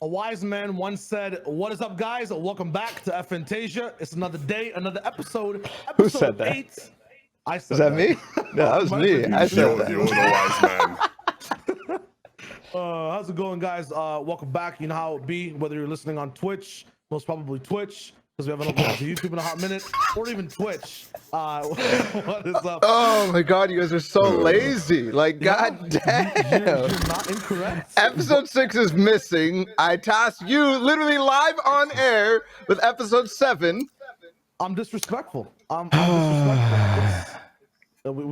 A wise man once said, "What is up, guys? Welcome back to FNTASIA. It's another day, another episode. Who said that? 8. I said Is that me? No, that was me. I said that. You're the wise man. How's it going, guys? Welcome back. You know how it be, whether you're listening on Twitch, most probably Twitch, because we haven't uploaded to YouTube in a hot minute, or even Twitch. What is up? Oh my god, you guys are so lazy. Like, god damn. You're not incorrect. Episode 6 is missing. I tasked you literally live on air with episode 7. I'm disrespectful. I'm disrespectful.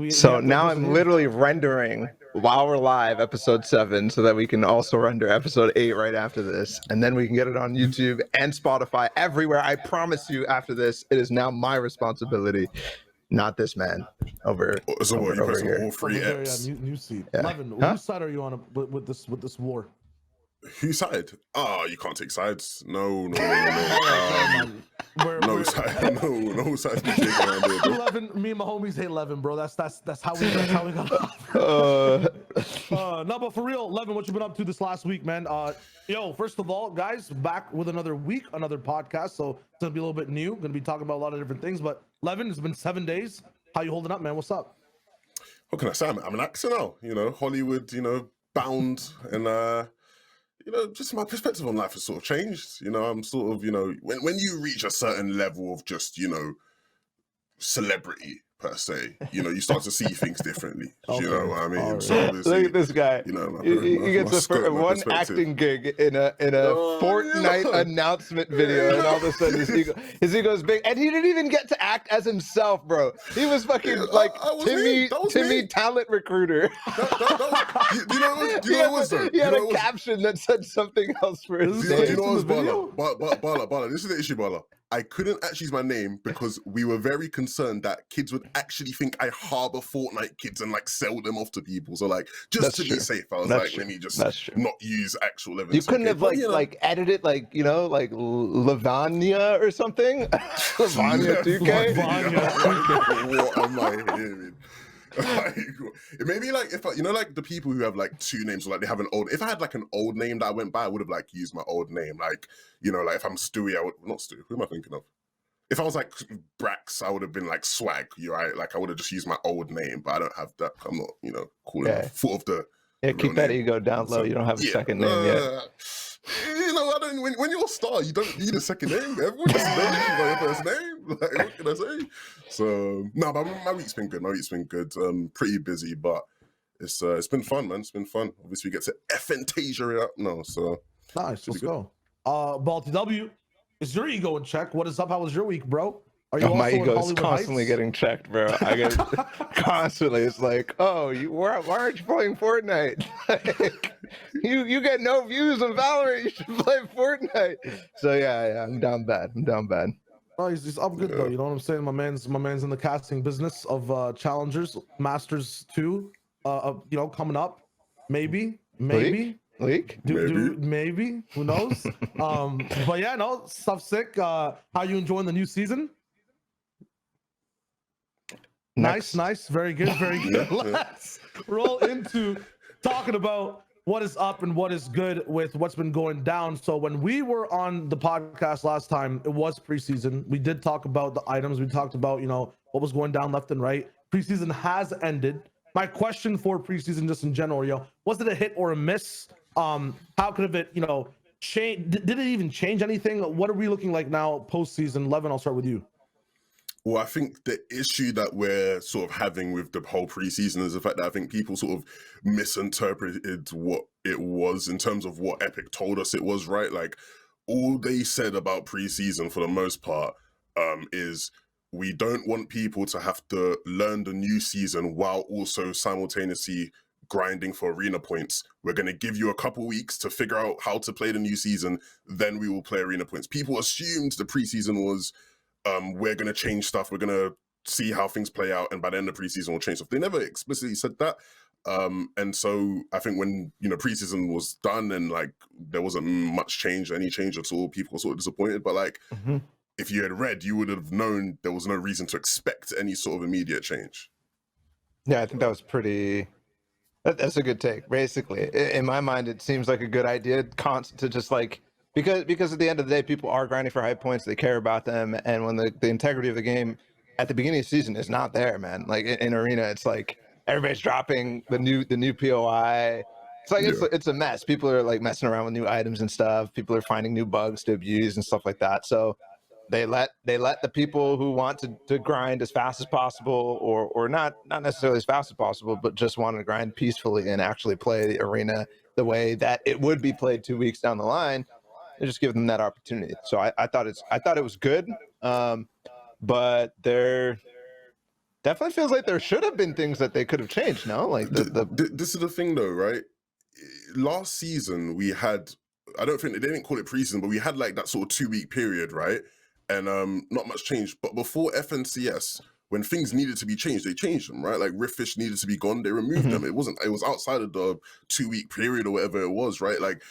So now I'm literally rendering while we're live episode 7 so that we can also render episode 8 right after this, and then we can get it on YouTube and Spotify everywhere. I promise you, after this, it is now my responsibility, not this man over. So what, you over pressing here. all three There, Fs? yeah, new seat. Yeah. 11. Huh? Whose side are you on with this war? Whose side? Oh, you can't take sides. No. No sides be taken around here, bro. 11. Me and my homies hate 11, bro. That's how we got off. No, but for real, 11, what you been up to this last week, man? Yo, first of all, guys, back with another week, another podcast. So it's gonna be a little bit new. Gonna be talking about a lot of different things. But 11, it's been 7 days. How you holding up, man? What's up? What can I say? I'm an actor now. You know, Hollywood. You know, bound and you know, just my perspective on life has sort of changed. You know, I'm sort of, you know, when you reach a certain level of just, you know, celebrity per se, you know, you start to see things differently. Okay. You know what I mean? All right. So obviously, Look at this guy. You know, He gets one acting gig in a Fortnite yeah. announcement video, and all of a sudden his ego is big, and he didn't even get to act as himself, bro. He was fucking like Timmy talent recruiter. You know what it was though? He had a caption that said something else for his Do name. you know what was Bala? This is the issue, Bala. I couldn't actually use my name because we were very concerned that kids would actually think I harbor Fortnite kids and like sell them off to people. So like, just to be safe, I was like, let me just not use actual evidence. You couldn't have like edited like, you know, like Lavanya or something. Lavanya 2K. What am I hearing? Like, it made me like, if I, you know, like the people who have like two names, or like they have an old, if I had like an old name that I went by, I would have like used my old name. Like, you know, like if I'm Stewie, I would not Stewie. Who am I thinking of? If I was like Brax, I would have been like Swag. You're right. Like I would have just used my old name, but I don't have that. I'm not, you know, calling full of the. Yeah, keep that ego down low. You don't have a second name yet. You know, I don't. When you're a star, you don't need a second name. Everyone just knows you by your first name. Like, what can I say? So no, but my week's been good. Pretty busy, but it's been fun, man. It's been fun. Obviously, we get to FNTASIA up now, so nice. Let's go. Balti W, is your ego in check? What is up? How was your week, bro? Are you my ego is Hollywood constantly Heights? getting checked, bro. I get constantly. It's like, oh, why aren't you playing Fortnite? Like, you get no views on Valorant. You should play Fortnite. So yeah, I'm down bad. No, he's up good though. You know what I'm saying? My man's in the casting business of challengers, Masters 2. You know, coming up, maybe. Leak? Maybe. Who knows? But yeah, no, stuff sick. How you enjoying the new season? Nice. Very good. Let's roll into talking about what is up and what is good with what's been going down. So when we were on the podcast last time, it was preseason. We did talk about the items. We talked about, you know, what was going down left and right. Preseason has ended. My question for preseason, just in general, you know, was it a hit or a miss? How could it, you know, change? Did it even change anything? What are we looking like now postseason? Levin, I'll start with you. Well, I think the issue that we're sort of having with the whole preseason is the fact that I think people sort of misinterpreted what it was in terms of what Epic told us it was, right? Like, all they said about preseason for the most part is we don't want people to have to learn the new season while also simultaneously grinding for arena points. We're going to give you a couple weeks to figure out how to play the new season, then we will play arena points. People assumed the preseason was we're going to change stuff, we're going to see how things play out, and by the end of the preseason we'll change stuff. They never explicitly said that. And so I think when, you know, preseason was done and like there wasn't much change, any change at all, people were sort of disappointed. But like, if you had read, you would have known there was no reason to expect any sort of immediate change. Yeah, I think that was pretty That's a good take. Basically, in my mind, it seems like a good idea to just like because at the end of the day, people are grinding for high points. They care about them, and when the integrity of the game at the beginning of the season is not there, man. Like in arena, it's like everybody's dropping the new POI. It's like it's a mess. People are like messing around with new items and stuff. People are finding new bugs to abuse and stuff like that. So they let the people who want to grind as fast as possible, or not necessarily as fast as possible, but just want to grind peacefully and actually play the arena the way that it would be played 2 weeks down the line. They just give them that opportunity. So I thought it was good, but there definitely feels like there should have been things that they could have changed. No, like this is the thing though, right? Last season we had, I don't think they didn't call it preseason, but we had like that sort of 2-week period, right? And not much changed. But before FNCS, when things needed to be changed, they changed them, right? Like Riftfish needed to be gone, they removed them. It was outside of the 2-week period or whatever it was, right? Like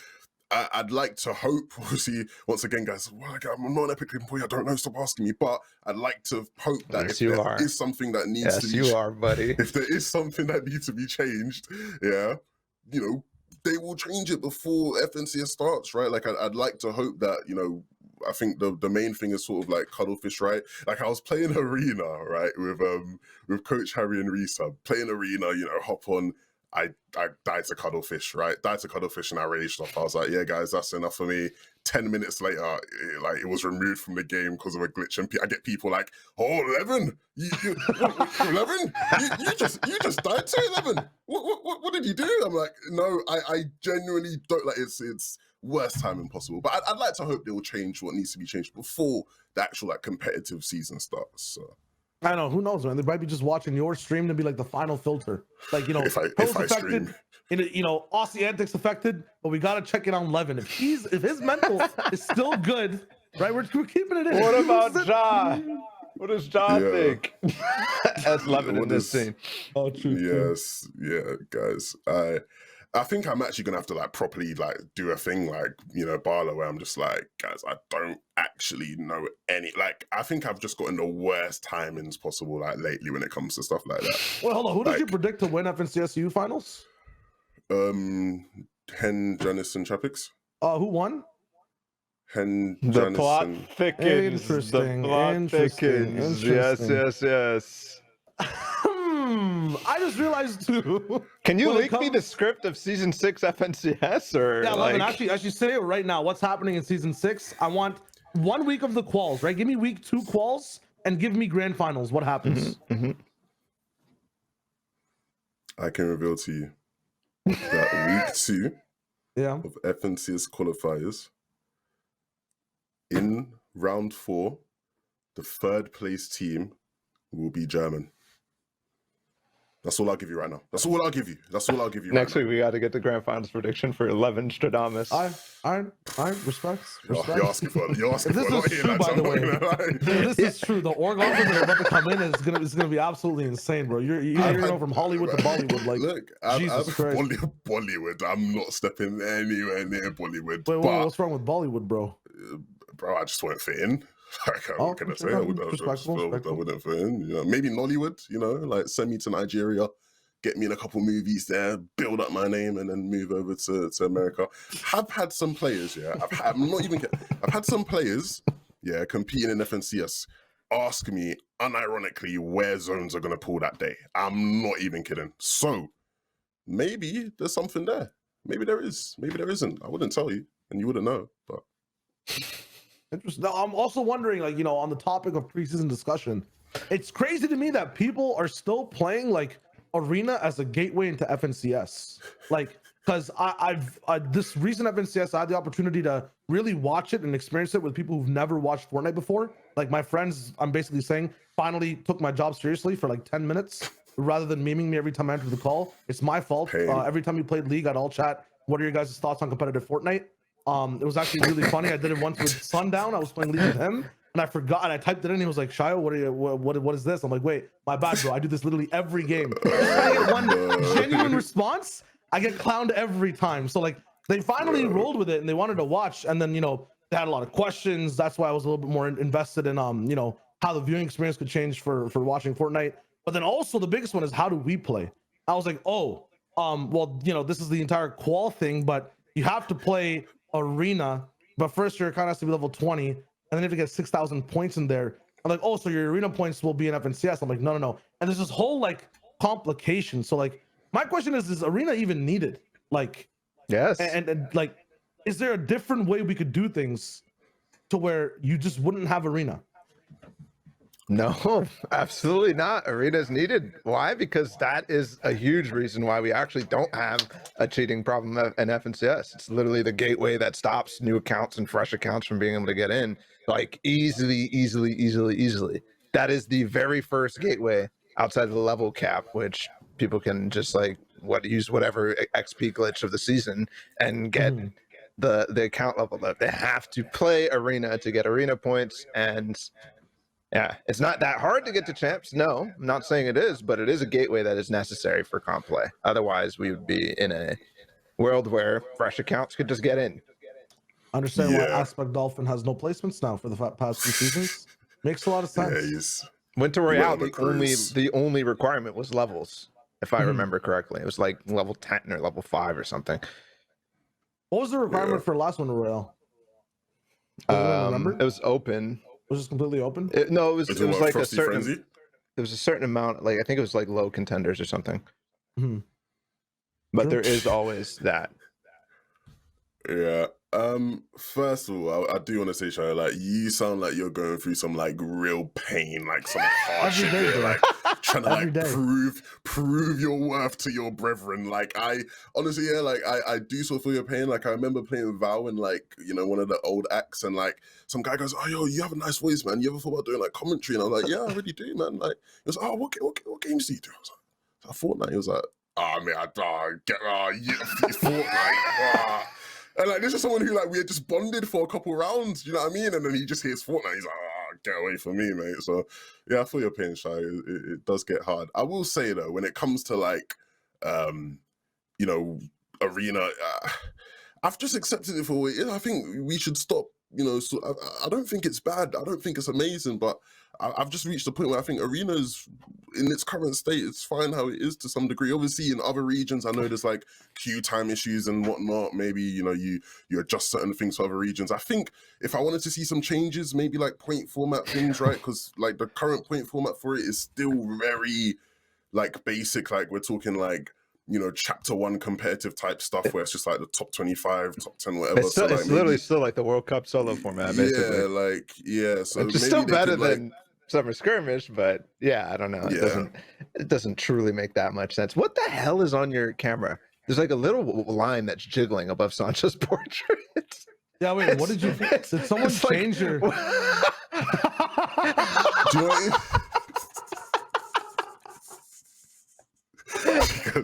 I'd like to hope, obviously, once again, guys, well, I'm not an Epic employee, I don't know, stop asking me, but I'd like to hope that yes, if there is something that needs to be you are, buddy. If there is something that needs to be changed, yeah, you know, they will change it before FNCS starts, right? Like I'd like to hope that, you know, I think the main thing is sort of like Cuddlefish, right? Like I was playing Arena, right, with Coach Harry and Risa, playing Arena, you know, hop on. I died to Cuddlefish, right? Died to Cuddlefish and I raged off. I was like, yeah, guys, that's enough for me. 10 minutes later, it was removed from the game because of a glitch. And I get people like, oh, 11? You 11? You just died to 11? What did you do? I'm like, no, I genuinely don't, like, it's worst timing possible. But I'd like to hope they will change what needs to be changed before the actual like competitive season starts. So. I don't know, who knows, man? They might be just watching your stream to be like the final filter. Like, you know, if I affected, you know, Aussie Antics affected, but we gotta check it on Levin. If his mental is still good, right? We're keeping it in. What about Ja? What does Ja think? As Levin in this scene. Oh, true. Yes, yeah, guys. I think I'm actually gonna have to like properly like do a thing like, you know, Barlow, where I'm just like, guys, I don't actually know any, like, I think I've just gotten the worst timings possible like lately when it comes to stuff like that. Well, hold on, who did you predict to win FNCSU finals? Hen, Janice, and Chapix. Who won? Hen, the Janice, plot and... thickens. Interesting. The plot thickens. Yes. I just realized too. Can you leak me the script of season 6 FNCS or? Yeah, like... actually say it right now. What's happening in season 6? I want 1 week of the quals, right? Give me week 2 quals and give me grand finals. What happens? I can reveal to you that week 2 of FNCS qualifiers, in round 4, the 3rd place team will be German. That's all I'll give you right now. That's all I'll give you. Next week, we got to get the grand finals prediction for 11 Stradamus. I respect. You're asking for This is true, by the way. This is true. The org offers that are about to come in is gonna be absolutely insane, bro. You're going from Hollywood to Bollywood. Like, look, Jesus Christ. Bollywood. I'm not stepping anywhere near Bollywood. Wait, what's wrong with Bollywood, bro? Bro, I just won't fit in. Like, what can I say? I wouldn't fit in. You know, maybe Nollywood, you know, like send me to Nigeria, get me in a couple movies there, build up my name, and then move over to America. I've had some players, yeah. I've had some players, yeah, competing in FNCS ask me unironically where zones are gonna pull that day. I'm not even kidding. So maybe there's something there. Maybe there is. Maybe there isn't. I wouldn't tell you, and you wouldn't know, but. Interesting. Now, I'm also wondering, like, you know, on the topic of preseason discussion, it's crazy to me that people are still playing like Arena as a gateway into FNCS. Like, because I've this recent FNCS, I had the opportunity to really watch it and experience it with people who've never watched Fortnite before. Like my friends, I'm basically saying, finally took my job seriously for like 10 minutes rather than memeing me every time I enter the call. It's my fault. Every time we played League, I'd all chat, what are your guys' thoughts on competitive Fortnite? It was actually really funny. I did it once with Sundown. I was playing League with him, and I forgot. And I typed it in. He was like, "Shayo, what is this?" I'm like, "Wait, my bad, bro. I do this literally every game." I get one genuine response. I get clowned every time. So like, they finally rolled with it, and they wanted to watch. And then, you know, they had a lot of questions. That's why I was a little bit more invested in you know, how the viewing experience could change for watching Fortnite. But then also the biggest one is, how do we play? I was like, oh, well, this is the entire qual thing, but you have to play arena, but first your account has to be level 20, and then you have to get 6,000 points in there. I'm like, oh, so your arena points will be in FNCS. I'm like, no. And there's this whole like complication. So like, my question is arena even needed? Like, yes. And like, is there a different way we could do things to where you just wouldn't have arena? No, absolutely not. Arena is needed. Why? Because that is a huge reason why we actually don't have a cheating problem in FNCS. It's literally the gateway that stops new accounts and fresh accounts from being able to get in, like easily. That is the very first gateway outside of the level cap, which people can just like use whatever XP glitch of the season and get the account level up. They have to play arena to get arena points, and yeah, it's not that hard to get to champs. No, I'm not saying it is, but it is a gateway that is necessary for comp play. Otherwise, we would be in a world where fresh accounts could just get in. Understand why Aspect Dolphin has no placements now for the past 2 seasons. Makes a lot of sense. Winter Royale, the only requirement was levels, if I remember correctly. It was like level 10 or level 5 or something. What was the requirement for last Winter Royale? It was open. Was it completely open? It was like a certain. Frenzy? There was a certain amount, like I think it was like low contenders or something. But True. there is always that. Yeah. First of all, I do want to say, Shia, like you sound like you're going through some like real pain, like some hardship, like trying to like prove your worth to your brethren. Like I honestly, I do sort of feel your pain. Like I remember playing Val and like one of the old acts, and like some guy goes, "Oh yo, you have a nice voice, man. You ever thought about doing like commentary?" And I was like, "Yeah, I really do, man." Like he was, "Oh, what games do you do?" I was like, "Fortnite." He was like, "Oh man, Fortnite." And like this is someone who like we had just bonded for a couple rounds, you know what I mean? And then he just hears Fortnite, he's like, get away from me, mate. So yeah, I feel your pain, Shy. It does get hard. I will say though, when it comes to like arena, I've just accepted it for what it is. I think we should stop, so I don't think it's bad. I don't think it's amazing, but I've just reached a point where I think arenas in its current state, it's fine how it is to some degree. Obviously in other regions, I know there's like queue time issues and whatnot. Maybe, you adjust certain things for other regions. I think if I wanted to see some changes, maybe like point format things, right? Because like the current point format for it is still very like basic. Like we're talking like, chapter 1 competitive type stuff where it's just like the top 25, top 10, whatever. It's literally still like the World Cup solo format, basically. So which is still better than Summer Skirmish, but yeah, I don't know. It doesn't truly make that much sense. What the hell is on your camera? There's like a little line that's jiggling above Sancho's portrait. Yeah, wait, what did you did someone change your Do you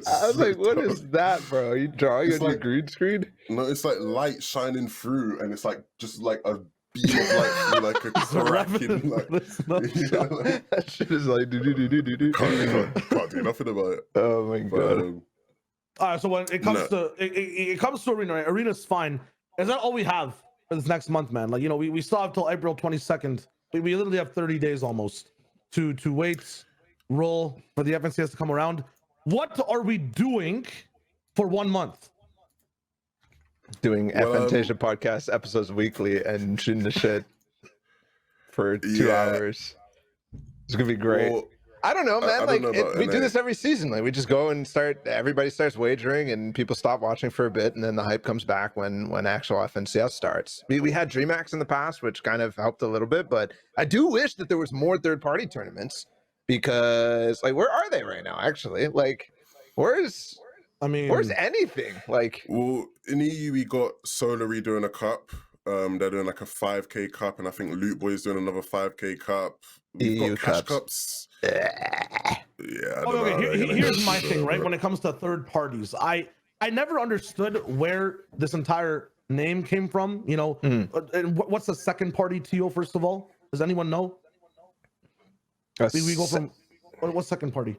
I was like, what is that, bro? Are you drawing on your green screen? No, it's like light shining through, and it's like just like a beam of light through like a crack in like, that shit is like do. Can't do nothing about it. Oh my god. All right, so when it comes to it comes to arena, right? Arena's fine. Is that all we have for this next month, man? Like, we still have till April 22nd. We literally have 30 days almost to wait, roll for the FNCS to come around. What are we doing for 1 month? Doing FNTASIA podcast episodes weekly and shooting the shit for 2 hours. It's gonna be great. Well, I don't know, man. We do this every season. Like we just go and everybody starts wagering, and people stop watching for a bit, and then the hype comes back when actual FNCS starts. We had DreamHacks in the past, which kind of helped a little bit, but I do wish that there was more third-party tournaments. Because like, where are they right now? Actually, like, where's anything? Like, well, in EU we got Solary doing a cup. They're doing like a 5K cup, and I think Loot Boy's doing another 5K cup. We've EU got cash cups. Here's my thing, right? When it comes to third parties, I never understood where this entire name came from. And what's the second party TO? First of all, does anyone know? We go from what's second party?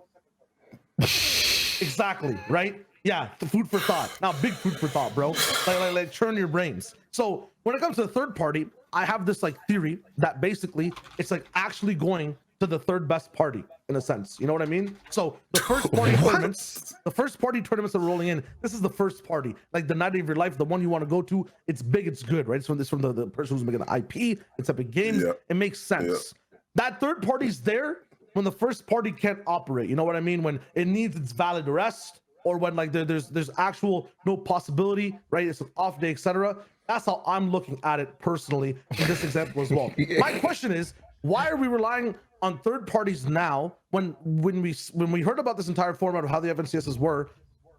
Exactly, right? Yeah, the food for thought. Now, big food for thought, bro. Like churn your brains. So when it comes to the third party, I have this like theory that basically it's like actually going to the third best party in a sense. You know what I mean? So the first party tournaments, are rolling in. This is the first party, like the night of your life, the one you want to go to. It's big, it's good, right? It's from the person who's making the IP. It's Epic Games. Yeah. It makes sense. That third party's there when the first party can't operate. You know what I mean? When it needs its valid rest, or when like there's actual no possibility, right? It's an off day, etc. That's how I'm looking at it personally in this example as well. My question is, why are we relying on third parties now when we heard about this entire format of how the FNCSs were?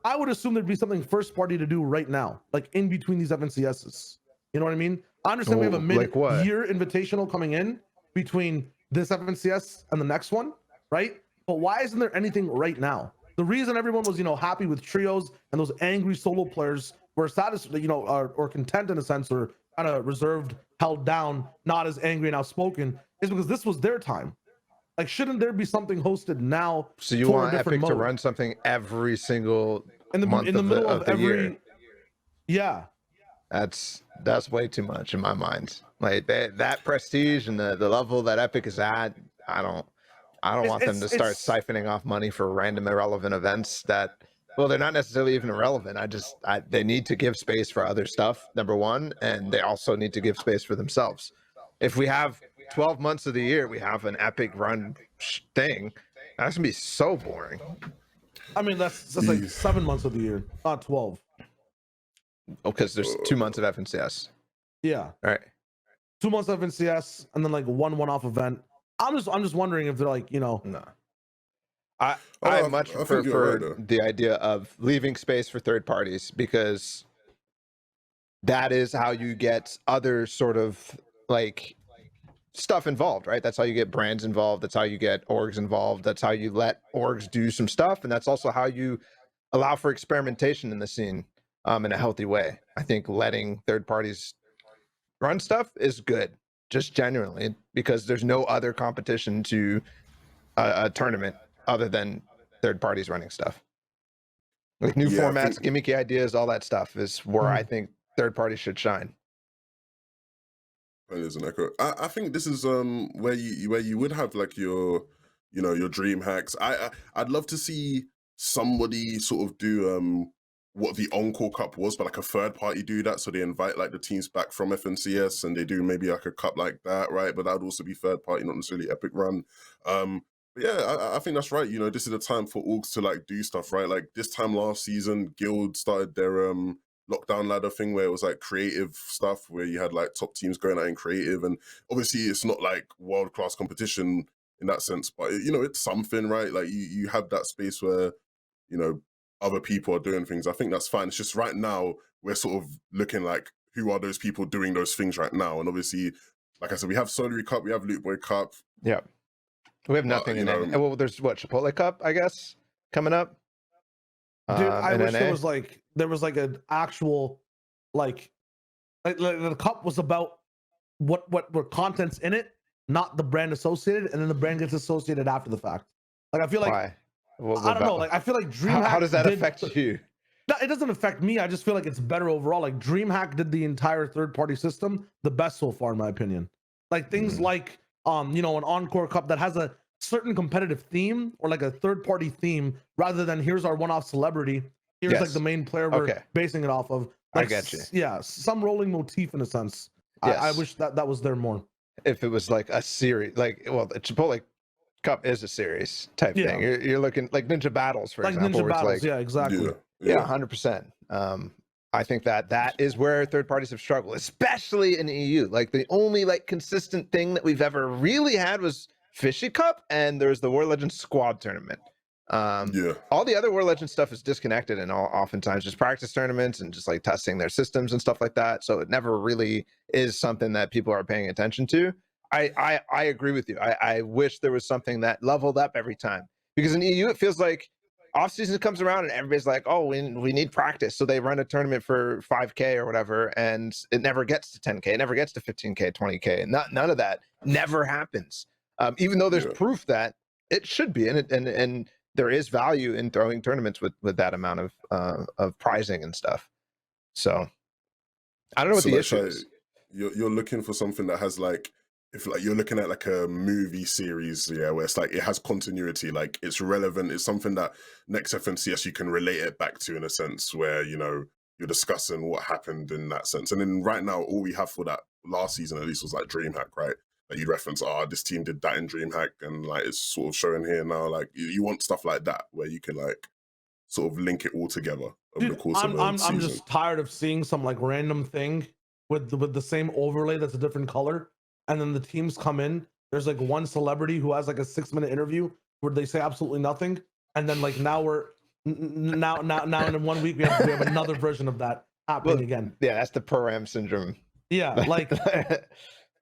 I would assume there'd be something first party to do right now, like in between these FNCSs. You know what I mean? I understand we have a mid-year invitational coming in between this FNCS and the next one, right? But why isn't there anything right now? The reason everyone was, happy with trios and those angry solo players were satisfied, or content in a sense, or kind of reserved, held down, not as angry and outspoken, is because this was their time. Like, shouldn't there be something hosted now? So you want Epic to run something every single month in the middle of every year? Yeah, that's way too much in my mind. Like that prestige and the level that Epic is at, I don't want them to start siphoning off money for random irrelevant events that, well, they're not necessarily even irrelevant. They need to give space for other stuff, number one, and they also need to give space for themselves. If we have 12 months of the year, we have an Epic run thing, that's gonna be so boring. I mean, that's like 7 months of the year, not 12. Oh, because there's 2 months of FNCS. Yeah. All right. 2 months of FNCS and then like one-off event. I'm just wondering if they're like, No. I much prefer the idea of leaving space for third parties, because that is how you get other sort of like stuff involved, right? That's how you get brands involved. That's how you get orgs involved. That's how you let orgs do some stuff. And that's also how you allow for experimentation in the scene in a healthy way. I think letting third parties run stuff is good, just genuinely, because there's no other competition to a tournament other than third parties running stuff. Like new formats, gimmicky ideas, all that stuff is where I think third parties should shine. There's an echo. I think this is where you would have like your your dream hacks. I'd love to see somebody sort of do what the Encore Cup was, but like a third party do that. So they invite like the teams back from FNCS and they do maybe like a cup like that, right? But that would also be third party, not necessarily Epic run. But yeah, I think that's right. This is the time for orgs to like do stuff, right? Like this time last season, Guild started their lockdown ladder thing where it was like creative stuff where you had like top teams going out in creative, and obviously it's not like world-class competition in that sense, but it's something, right? Like you have that space where other people are doing things. I think that's fine. It's just right now we're sort of looking like, who are those people doing those things right now? And obviously, like I said, we have Solary Cup, we have Loot Boy Cup. Yeah, we have nothing in it. Well, there's Chipotle Cup, I guess, coming up. Dude, I wish there was like an actual like the cup was about what were contents in it, not the brand associated, and then the brand gets associated after the fact. Like I feel like why? I don't know. Like I feel like DreamHack. How does that affect you? No, it doesn't affect me. I just feel like it's better overall. Like DreamHack did the entire third-party system the best so far, in my opinion. Like things like an Encore Cup that has a certain competitive theme, or like a third-party theme, rather than here's our one-off celebrity. Here's like the main player we're basing it off of. Like, I get you. Yeah, some rolling motif in a sense. Yes. I wish that was there more. If it was like a series, the Chipotle Cup is a series type thing. You're looking like Ninja Battles, for example. Ninja Battles, yeah, exactly. Yeah, 100%. I think that is where third parties have struggled, especially in the EU. Like the only consistent thing that we've ever really had was Fishy Cup, and there's the War Legends Squad Tournament. All the other War Legends stuff is disconnected, and oftentimes just practice tournaments and just like testing their systems and stuff like that. So it never really is something that people are paying attention to. I agree with you. I wish there was something that leveled up every time, because in EU it feels like off-season comes around and everybody's like, oh, we need practice, so they run a tournament for 5K or whatever, and it never gets to 10K, it never gets to 15K, 20K, and none of that never happens. Even though there's proof that it should be, and there is value in throwing tournaments with that amount of prizing and stuff. So I don't know what the issue is. You're looking for something that has like if like you're looking at like a movie series, yeah, where it's like it has continuity, like it's relevant, it's something that next FNCS you can relate it back to in a sense where you're discussing what happened in that sense. And then right now, all we have for that last season at least was like DreamHack, right? Like you reference, this team did that in DreamHack, and like it's sort of showing here now. Like you want stuff like that where you can like sort of link it all together over the Dude, course of a I'm season. just tired of seeing some like random thing with the same overlay that's a different color, and then the teams come in. There's like one celebrity who has like a 6-minute interview where they say absolutely nothing, and then like now we're now in 1 week we have another version of that happening again. Yeah, that's the Param syndrome. Yeah, like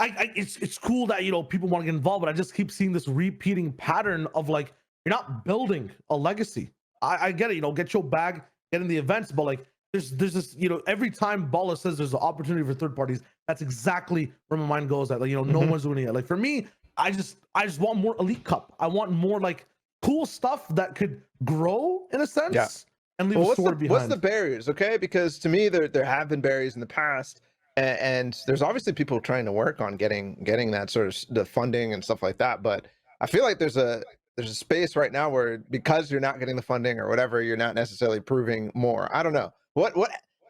it's cool that people want to get involved, but I just keep seeing this repeating pattern of like you're not building a legacy. I get it, get your bag, get in the events, but like there's this, every time Balla says there's an opportunity for third parties, that's exactly where my mind goes at. Like, no one's doing it. Like for me, I just want more Elite Cup. I want more like cool stuff that could grow in a sense. Yeah. And leave a story behind. What's the barriers? Okay, because to me there have been barriers in the past, and there's obviously people trying to work on getting that sort of the funding and stuff like that. But I feel like there's a space right now where because you're not getting the funding or whatever, you're not necessarily proving more. I don't know what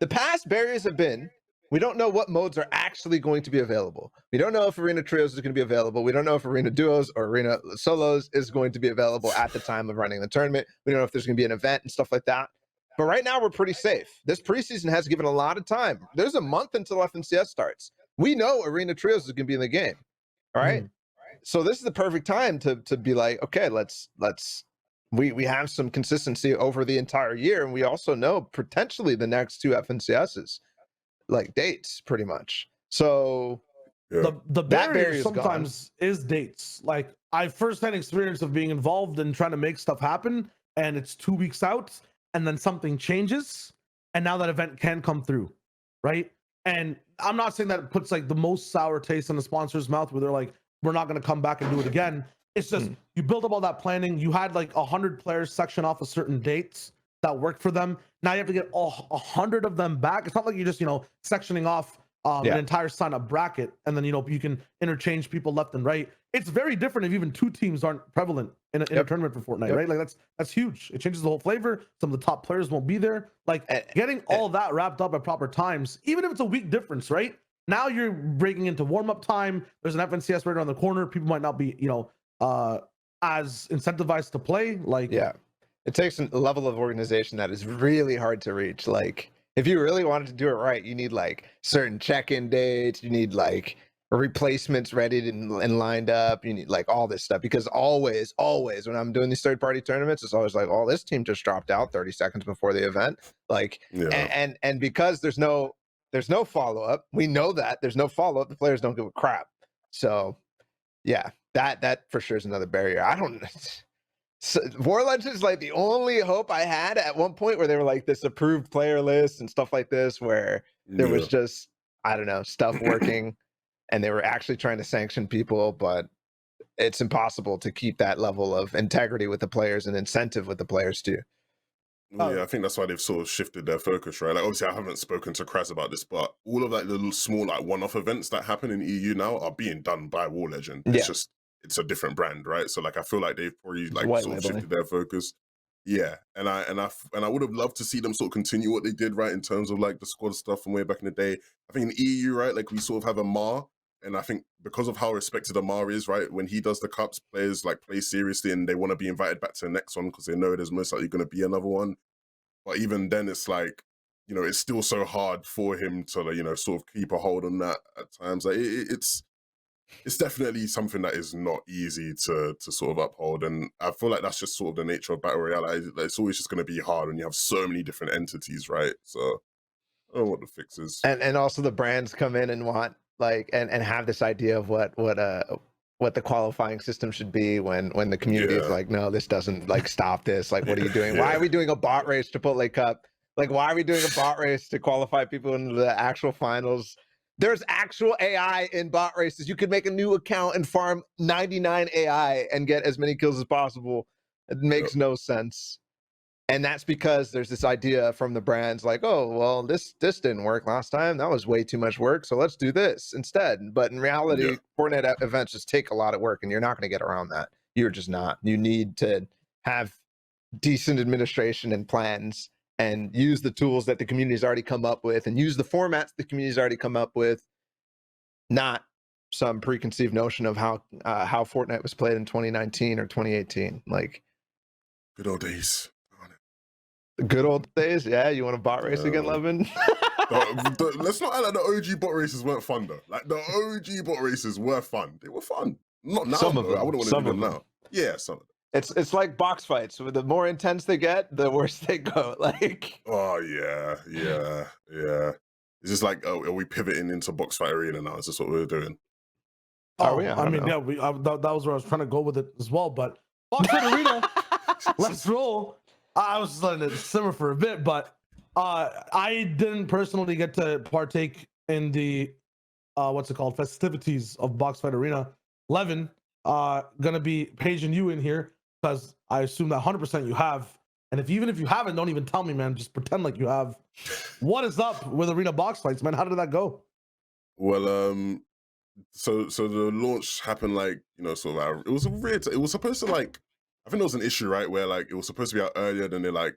the past barriers have been. We don't know what modes are actually going to be available. We don't know if Arena Trios is going to be available. We don't know if Arena Duos or Arena Solos is going to be available at the time of running the tournament. We don't know if there's going to be an event and stuff like that. But right now, we're pretty safe. This preseason has given a lot of time. There's a month until FNCS starts. We know Arena Trios is going to be in the game. All right. So this is the perfect time to be like, okay, we have some consistency over the entire year. And we also know potentially the next 2 FNCSs. Like dates pretty much. So the barrier sometimes is dates. Like I firsthand experience of being involved and trying to make stuff happen, and it's 2 weeks out, and then something changes, and now that event can come through, right? And I'm not saying that it puts like the most sour taste in the sponsor's mouth where they're like, we're not going to come back and do it again. It's just you build up all that planning. You had like 100 players section off of certain dates that worked for them. Now you have to get 100 of them back. It's not like you're just sectioning off an entire sign-up bracket, and then you can interchange people left and right. It's very different if even 2 teams aren't prevalent in a tournament for Fortnite, right? Like that's huge. It changes the whole flavor. Some of the top players won't be there. Like getting all that wrapped up at proper times, even if it's a week difference, right? Now you're breaking into warm-up time. There's an FNCS right around the corner. People might not be as incentivized to play. Like it takes a level of organization that is really hard to reach. Like if you really wanted to do it right, you need like certain check-in dates. You need like replacements ready and lined up. You need like all this stuff, because always when I'm doing these third-party tournaments, it's always like, oh, this team just dropped out 30 seconds before the event. Like, and because there's no follow-up, we know that there's no follow-up. The players don't give a crap. So yeah, that for sure is another barrier. I don't So War Legends is like the only hope I had at one point, where they were like this approved player list and stuff like this, where there was just, I don't know, stuff working and they were actually trying to sanction people, but it's impossible to keep that level of integrity with the players and incentive with the players too. Yeah, I think that's why they've sort of shifted their focus, right? Like, obviously, I haven't spoken to Kraz about this, but all of like the little small like one-off events that happen in EU now are being done by War Legend. It's just, it's a different brand, right? So like I feel like they've probably like sort of shifted their focus. Yeah, and I would have loved to see them sort of continue what they did, right, in terms of like the squad stuff from way back in the day. I think in EU, right, like we sort of have Amar, and I think because of how respected Amar is, right, when he does the cups, players like play seriously and they want to be invited back to the next one because they know there's most likely going to be another one. But even then, it's like, it's still so hard for him to, sort of keep a hold on that at times. Like it's definitely something that is not easy to sort of uphold, and I feel like that's just sort of the nature of battle royale. Like, it's always just going to be hard when you have so many different entities, right? So I don't know what the fix is. And also the brands come in and want like and have this idea of what the qualifying system should be when the community is like, no, this doesn't, like, stop this. Like, what are you doing? Why are we doing a bot race to Chipotle Cup? Like, why are we doing a bot race to qualify people into the actual finals? There's actual AI in bot races. You could make a new account and farm 99 AI and get as many kills as possible. It makes no sense. And that's because there's this idea from the brands like, oh, well, this didn't work last time. That was way too much work. So let's do this instead. But in reality, Fortnite events just take a lot of work and you're not going to get around that. You're just not. You need to have decent administration and plans and use the tools that the community's already come up with and use the formats the community's already come up with, not some preconceived notion of how Fortnite was played in 2019 or 2018. Like, good old days. Good old days, yeah. You want to bot race again, Levin? Let's not act like the OG bot races weren't fun though. Like the OG bot races were fun. They were fun. Not now. Some of them. I wouldn't want to do them now. Yeah, some of them. It's like box fights. The more intense they get, the worse they go. Like, oh yeah. It's just like, oh, are we pivoting into box fight arena now? Is this what we're doing? Oh, yeah. I mean, know. Yeah. That was where I was trying to go with it as well. But box fight arena, let's roll. I was just letting it simmer for a bit, but I didn't personally get to partake in the festivities of Box Fight Arena. Levin, gonna be paging you in here because I assume that 100% you have. And even if you haven't, don't even tell me, man. Just pretend like you have. What is up with Arena Box Fights, man? How did that go? Well, so the launch happened like, sort of. It was weird. It was supposed to like. I think there was an issue, right, where like it was supposed to be out earlier, then it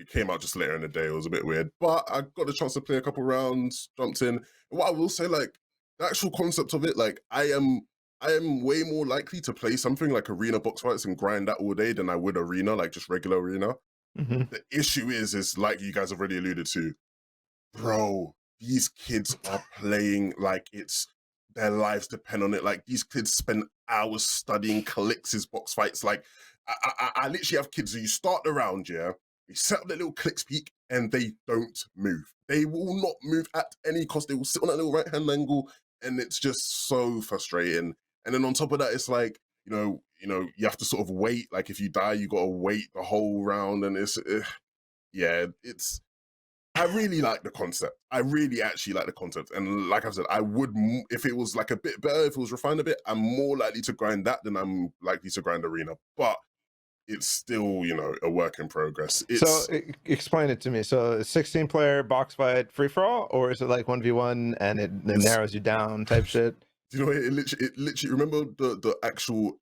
came out just later in the day. It was a bit weird, but I got the chance to play a couple rounds, jumped in. And what I will say, like the actual concept of it, like I am way more likely to play something like Arena Box Fights and grind that all day than I would Arena, like just regular Arena. Mm-hmm. The issue is like you guys have already alluded to, bro. These kids are playing like it's their lives depend on it. Like these kids spend hours studying Calix's box fights. Like I literally have kids who you start the round, yeah, you set up their little Calix peak and they don't move. They will not move at any cost. They will sit on that little right-hand angle and it's just so frustrating. And then on top of that, it's like, you have to sort of wait. Like if you die, you got to wait the whole round and I really like the concept. I really actually like the concept. And like I said, I would, if it was like a bit better, if it was refined a bit, I'm more likely to grind that than I'm likely to grind Arena. But it's still, a work in progress. So explain it to me. So 16-player box fight free-for-all, or is it like 1v1 and it narrows you down type shit? Do you know, it literally, remember the actual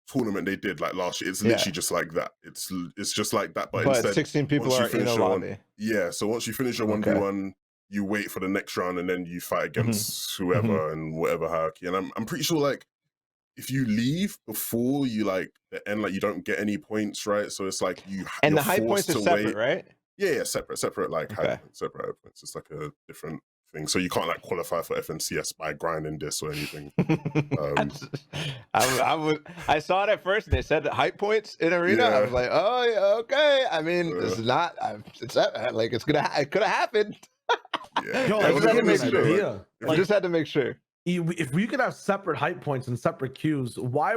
tournament they did like last year? It's literally just like that. It's just like that, but instead 16 people are in a lobby. So once you finish your 1v1, you wait for the next round and then you fight against whoever and whatever hierarchy. And I'm pretty sure like if you leave before you like the end, like you don't get any points, right? So it's like and the high points are separate, right? Yeah, separate like high points, separate high points. It's like a different thing. So you can't like qualify for FNTASIA by grinding this or anything. I saw it at first and they said that hype points in Arena. I was like, oh yeah, okay. I mean, this is not like it could have happened. I just had to make sure. If we could have separate hype points and separate queues, why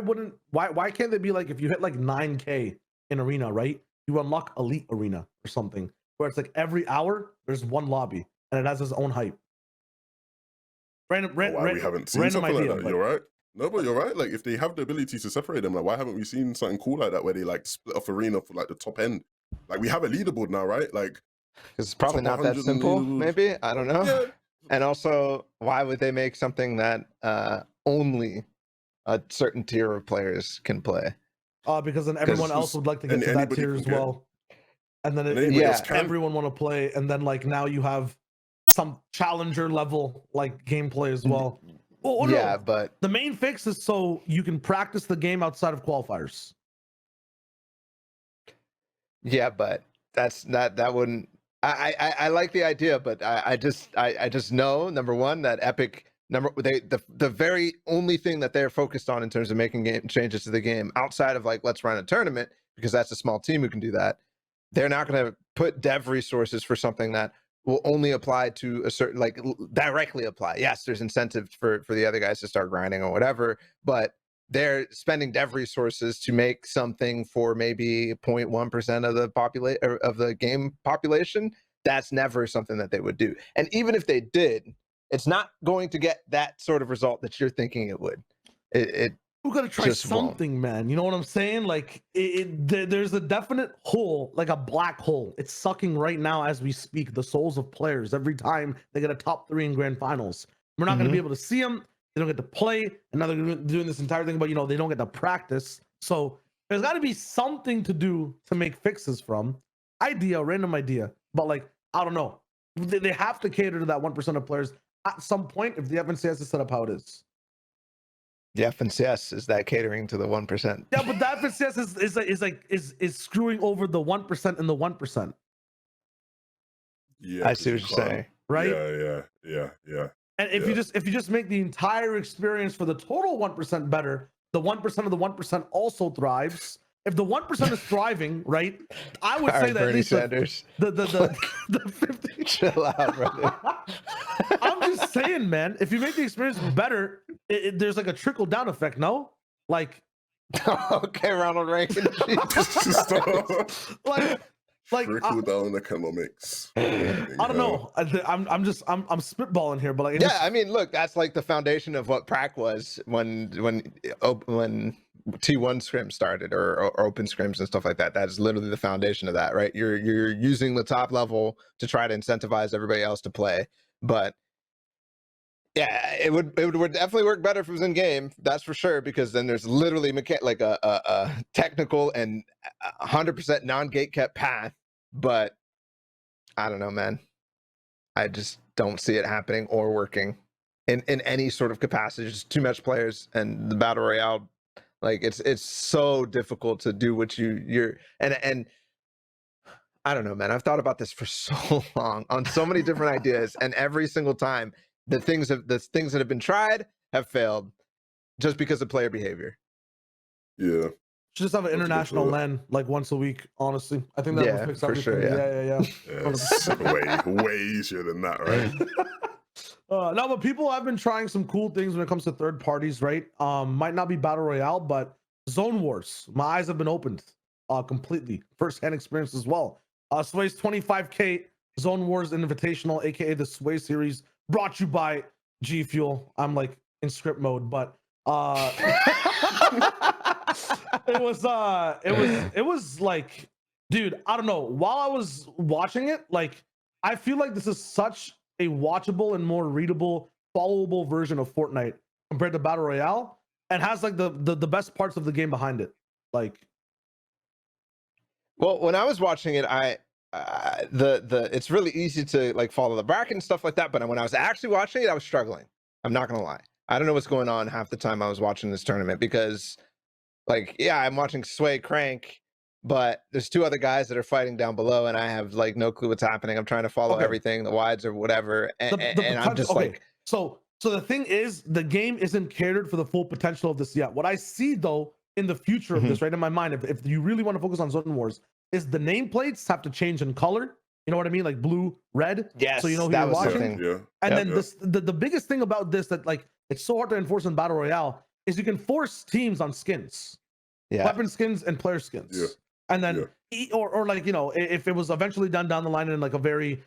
can't they be like if you hit like 9K in Arena, right? You unlock Elite Arena or something where it's like every hour there's one lobby and it has its own hype. We haven't seen something like that. You're right. No, but you're right. Like if they have the ability to separate them, like why haven't we seen something cool like that where they like split off Arena for like the top end? Like we have a leaderboard now, right? Like it's probably not that simple. Maybe I don't know. Yeah. And also, why would they make something that only a certain tier of players can play? Because then everyone else would like to get to that tier as well. And then everyone want to play. And then like now you have some challenger level like gameplay as well. But the main fix is so you can practice the game outside of qualifiers. Yeah, but that wouldn't. I like the idea, but I just know, number one, that Epic the very only thing that they're focused on in terms of making game changes to the game outside of like let's run a tournament, because that's a small team who can do that. They're not going to put dev resources for something that will only apply to a certain, like directly apply. Yes, there's incentive for the other guys to start grinding or whatever, but they're spending dev resources to make something for maybe 0.1% of the game population. That's never something that they would do. And even if they did, it's not going to get that sort of result that you're thinking it would. We gotta try Just won't. something, man. You know what I'm saying? Like, there's a definite hole, like a black hole. It's sucking right now as we speak the souls of players every time they get a top 3 in grand finals. We're not gonna be able to see them. They don't get to play, and now they're doing this entire thing, but they don't get to practice. So there's got to be something to do to make fixes from. Random idea, but like, I don't know. They have to cater to that 1% of players at some point if the FNCS is set up how it is. The FNCS is that catering to the 1%. Yeah, but the FNCS is screwing over the 1% and the 1%. Yeah, I see what you're saying. Right? Yeah. And if you just make the entire experience for the total 1% better, the 1% of the 1% also thrives. If the 1% is thriving, right? I would say that Bernie at least Sanders. the 50. Chill out, brother. I'm just saying, man. If you make the experience better, there's like a trickle down effect. No, like. Okay, Ronald Reagan. like trickle down economics. I don't know. I'm spitballing here, but like, yeah, I mean, look, that's like the foundation of what prac was when T1 scrims started or open scrims and stuff like that. That's literally the foundation of that, right? You're using the top level to try to incentivize everybody else to play, but yeah, it would definitely work better if it was in game. That's for sure, because then there's literally like a technical and 100% non-gate kept path. But I don't know, man. I just don't see it happening or working in any sort of capacity. Just too much players, and the battle royale, like it's so difficult to do what you're and I don't know, man. I've thought about this for so long on so many different ideas, and every single time the things that have been tried have failed just because of player behavior. Yeah. Should just have an international LAN like once a week, honestly. I think that would fix everything. Sure, yeah. It's way easier than that, right? No, but people have been trying some cool things when it comes to third parties, right? Might not be battle royale, but zone wars. My eyes have been opened completely. First-hand experience as well. Sway's 25K Zone Wars Invitational, aka the Sway series, brought to you by G Fuel. I'm like in script mode, but it was like, dude, I don't know. While I was watching it, like, I feel like this is such a watchable and more readable, followable version of Fortnite compared to Battle Royale, and has like the best parts of the game behind it. Like, well, when I was watching it, it's really easy to like follow the bracket and stuff like that, but when I was actually watching it, I was struggling. I'm not gonna lie. I don't know what's going on half the time I was watching this tournament, because like, yeah, I'm watching Sway crank, but there's two other guys that are fighting down below, and I have like no clue what's happening. I'm trying to follow everything, the wides or whatever, and I'm just like, so the thing is, the game isn't catered for the full potential of this yet. What I see though in the future of this, right, in my mind, if you really want to focus on Zone Wars, is the nameplates have to change in color. You know what I mean? Like blue, red. yes, so you know who that you're was watching. Yeah. And then the biggest thing about this that like it's so hard to enforce in Battle Royale is you can force teams on skins, weapon skins and player skins. Yeah. And then or like, you know, if it was eventually done down the line in like a very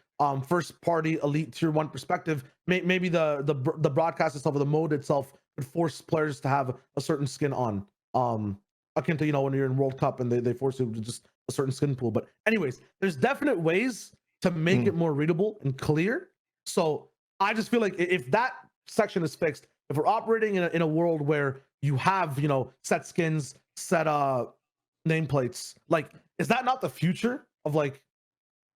first party elite tier 1 perspective, maybe the broadcast itself or the mode itself could force players to have a certain skin on, akin to, you know, when you're in World Cup and they force you to just a certain skin pool. But anyways, there's definite ways to make it more readable and clear. So I just feel like if that section is fixed, if we're operating in a world where you have, you know, set skins, set nameplates, like, is that not the future of, like,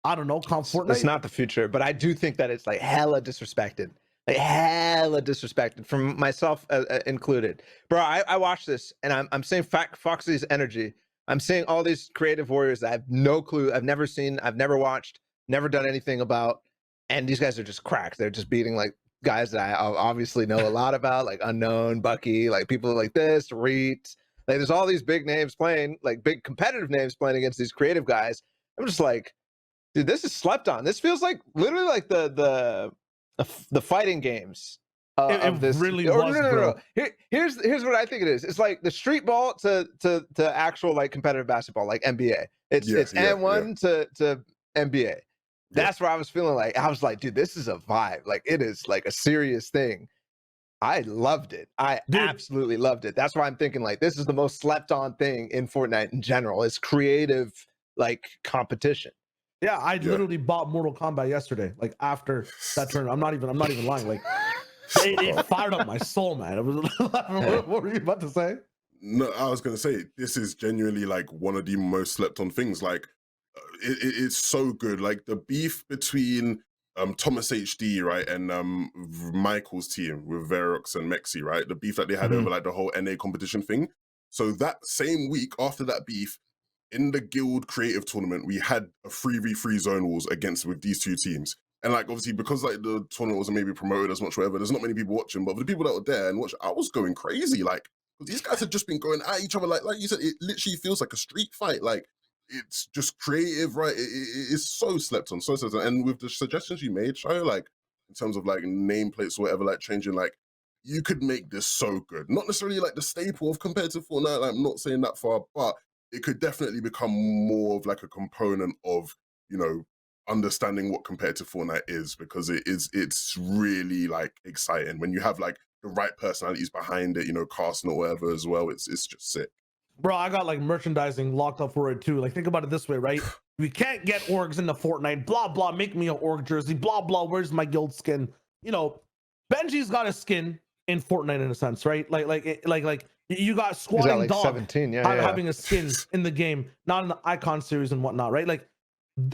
I don't know, Fortnite? It's not the future, but I do think that it's like hella disrespected. Like hella disrespected, from myself included. Bro, I watched this and I'm seeing Foxy's energy. I'm seeing all these creative warriors that I have no clue, I've never seen, I've never watched, never done anything about, and these guys are just cracked. They're just beating like guys that I obviously know a lot about, like Unknown, Bucky, like people like this, Reet. Like there's all these big names playing, like big competitive names playing against these creative guys. I'm just like, dude, this is slept on. This feels like literally like the fighting games of this. Really was, no. Here's what I think it is. It's like the street ball to actual like competitive basketball, like NBA. It's N1 to NBA. That's where I was feeling like. I was like, dude, this is a vibe. Like it is like a serious thing. I loved it. I absolutely loved it. That's why I'm thinking like this is the most slept on thing in Fortnite in general. It's creative like competition. Yeah, I literally bought Mortal Kombat yesterday, like after that tournament. I'm not even lying. Like it fired up my soul, man. It was what were you about to say? No, I was gonna say this is genuinely like one of the most slept on things. Like it's so good. Like the beef between Thomas HD, right, and Michael's team with Verox and Mexi, right? The beef that they had over like the whole NA competition thing. So that same week after that beef, in the guild creative tournament, we had a 3v3 zone wars against with these two teams. And like obviously because like the tournament wasn't maybe promoted as much, whatever, there's not many people watching, but for the people that were there and watch, I was going crazy. Like these guys had just been going at each other, like you said, it literally feels like a street fight. Like it's just creative, right? It's so slept on, so slept on. And with the suggestions you made, Shio, like in terms of like nameplates or whatever, like changing, like you could make this so good. Not necessarily like the staple of competitive Fortnite. Like, I'm not saying that far, but it could definitely become more of like a component of, you know, understanding what competitive Fortnite is, because it's really like exciting when you have like the right personalities behind it, you know, casting or whatever as well. It's just sick. Bro, I got like merchandising locked up for it too. Like think about it this way, right? We can't get orgs into Fortnite, blah blah, make me an org jersey, blah blah, where's my guild skin? You know, Benji's got a skin in Fortnite in a sense, right? Like you got Squatting like Dog 17, having a skin in the game, not in the icon series and whatnot, right? Like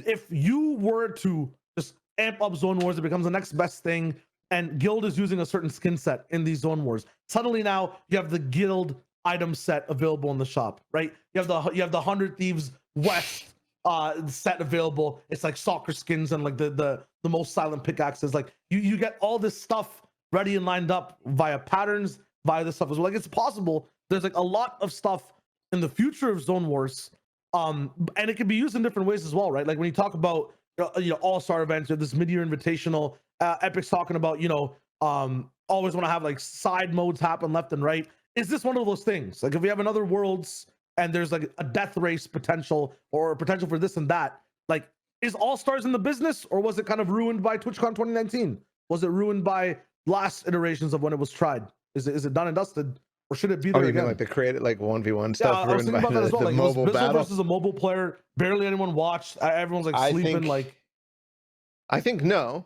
if you were to just amp up Zone Wars, it becomes the next best thing. And Guild is using a certain skin set in these Zone Wars. Suddenly now you have the Guild item set available in the shop, right? You have the 100 Thieves West set available. It's like soccer skins and like the most silent pickaxes. Like you get all this stuff ready and lined up via patterns, via this stuff as well. Like it's possible. There's like a lot of stuff in the future of Zone Wars, and it can be used in different ways as well, right? Like when you talk about all-star events or this mid-year invitational, Epic's talking about always want to have like side modes happen left and right. Is this one of those things? Like if we have another Worlds and there's like a death race potential or potential for this and that, like is All Stars in the business, or was it kind of ruined by TwitchCon 2019? Was it ruined by last iterations of when it was tried? Is it done and dusted, or should it be there again? Like the created like 1v1 stuff. Yeah, I was thinking about that as well. Like mobile Bizzle battle versus a mobile player, barely anyone watched. Everyone's like sleeping. I think no,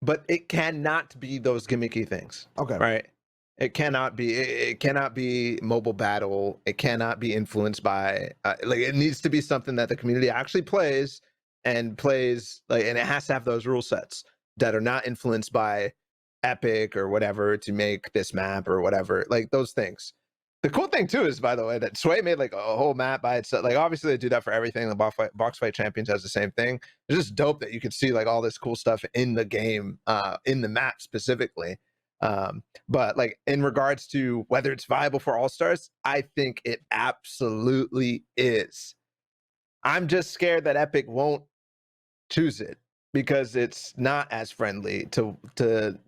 but it cannot be those gimmicky things. Okay, right? It cannot be. It cannot be mobile battle. It cannot be influenced by. Like it needs to be something that the community actually plays and like, and it has to have those rule sets that are not influenced by Epic or whatever to make this map or whatever. Like those things. The cool thing too is, by the way, that Sway made like a whole map by itself. Like obviously they do that for everything. The Box Fight Champions has the same thing. It's just dope that you can see like all this cool stuff in the game, in the map specifically. But like in regards to whether it's viable for All Stars, I think it absolutely is. I'm just scared that Epic won't choose it because it's not as friendly to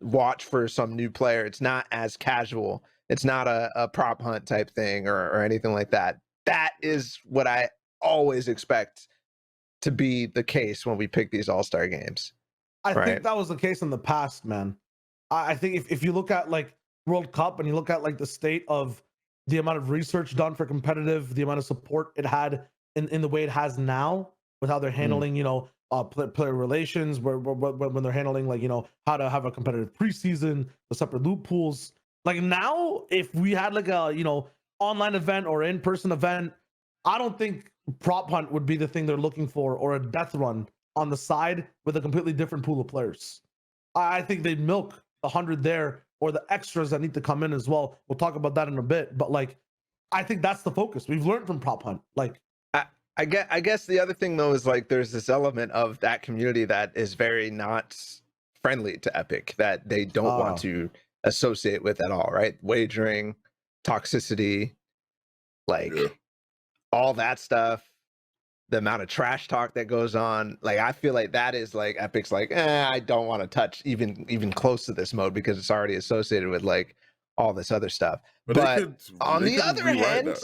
watch for some new player. It's not as casual. It's not a prop hunt type thing or anything like that. That is what I always expect to be the case when we pick these All-Star games. I think that was the case in the past, man. I think if you look at like World Cup and you look at like the state of the amount of research done for competitive, the amount of support it had in the way it has now with how they're handling, player relations, when they're handling like, how to have a competitive preseason, the separate loot pools. Like now, if we had like a, online event or in-person event, I don't think prop hunt would be the thing they're looking for, or a death run on the side with a completely different pool of players. I think they'd milk 100 there, or the extras that need to come in as well. We'll talk about that in a bit, but like, I think that's the focus. We've learned from prop hunt. Like, I guess the other thing though is like there's this element of that community that is very not friendly to Epic, that they don't want to associate with at all, right? Wagering, toxicity, like all that stuff, the amount of trash talk that goes on. Like I feel like that is like Epic's like, I don't want to touch even close to this mode because it's already associated with like all this other stuff. But on the other hand,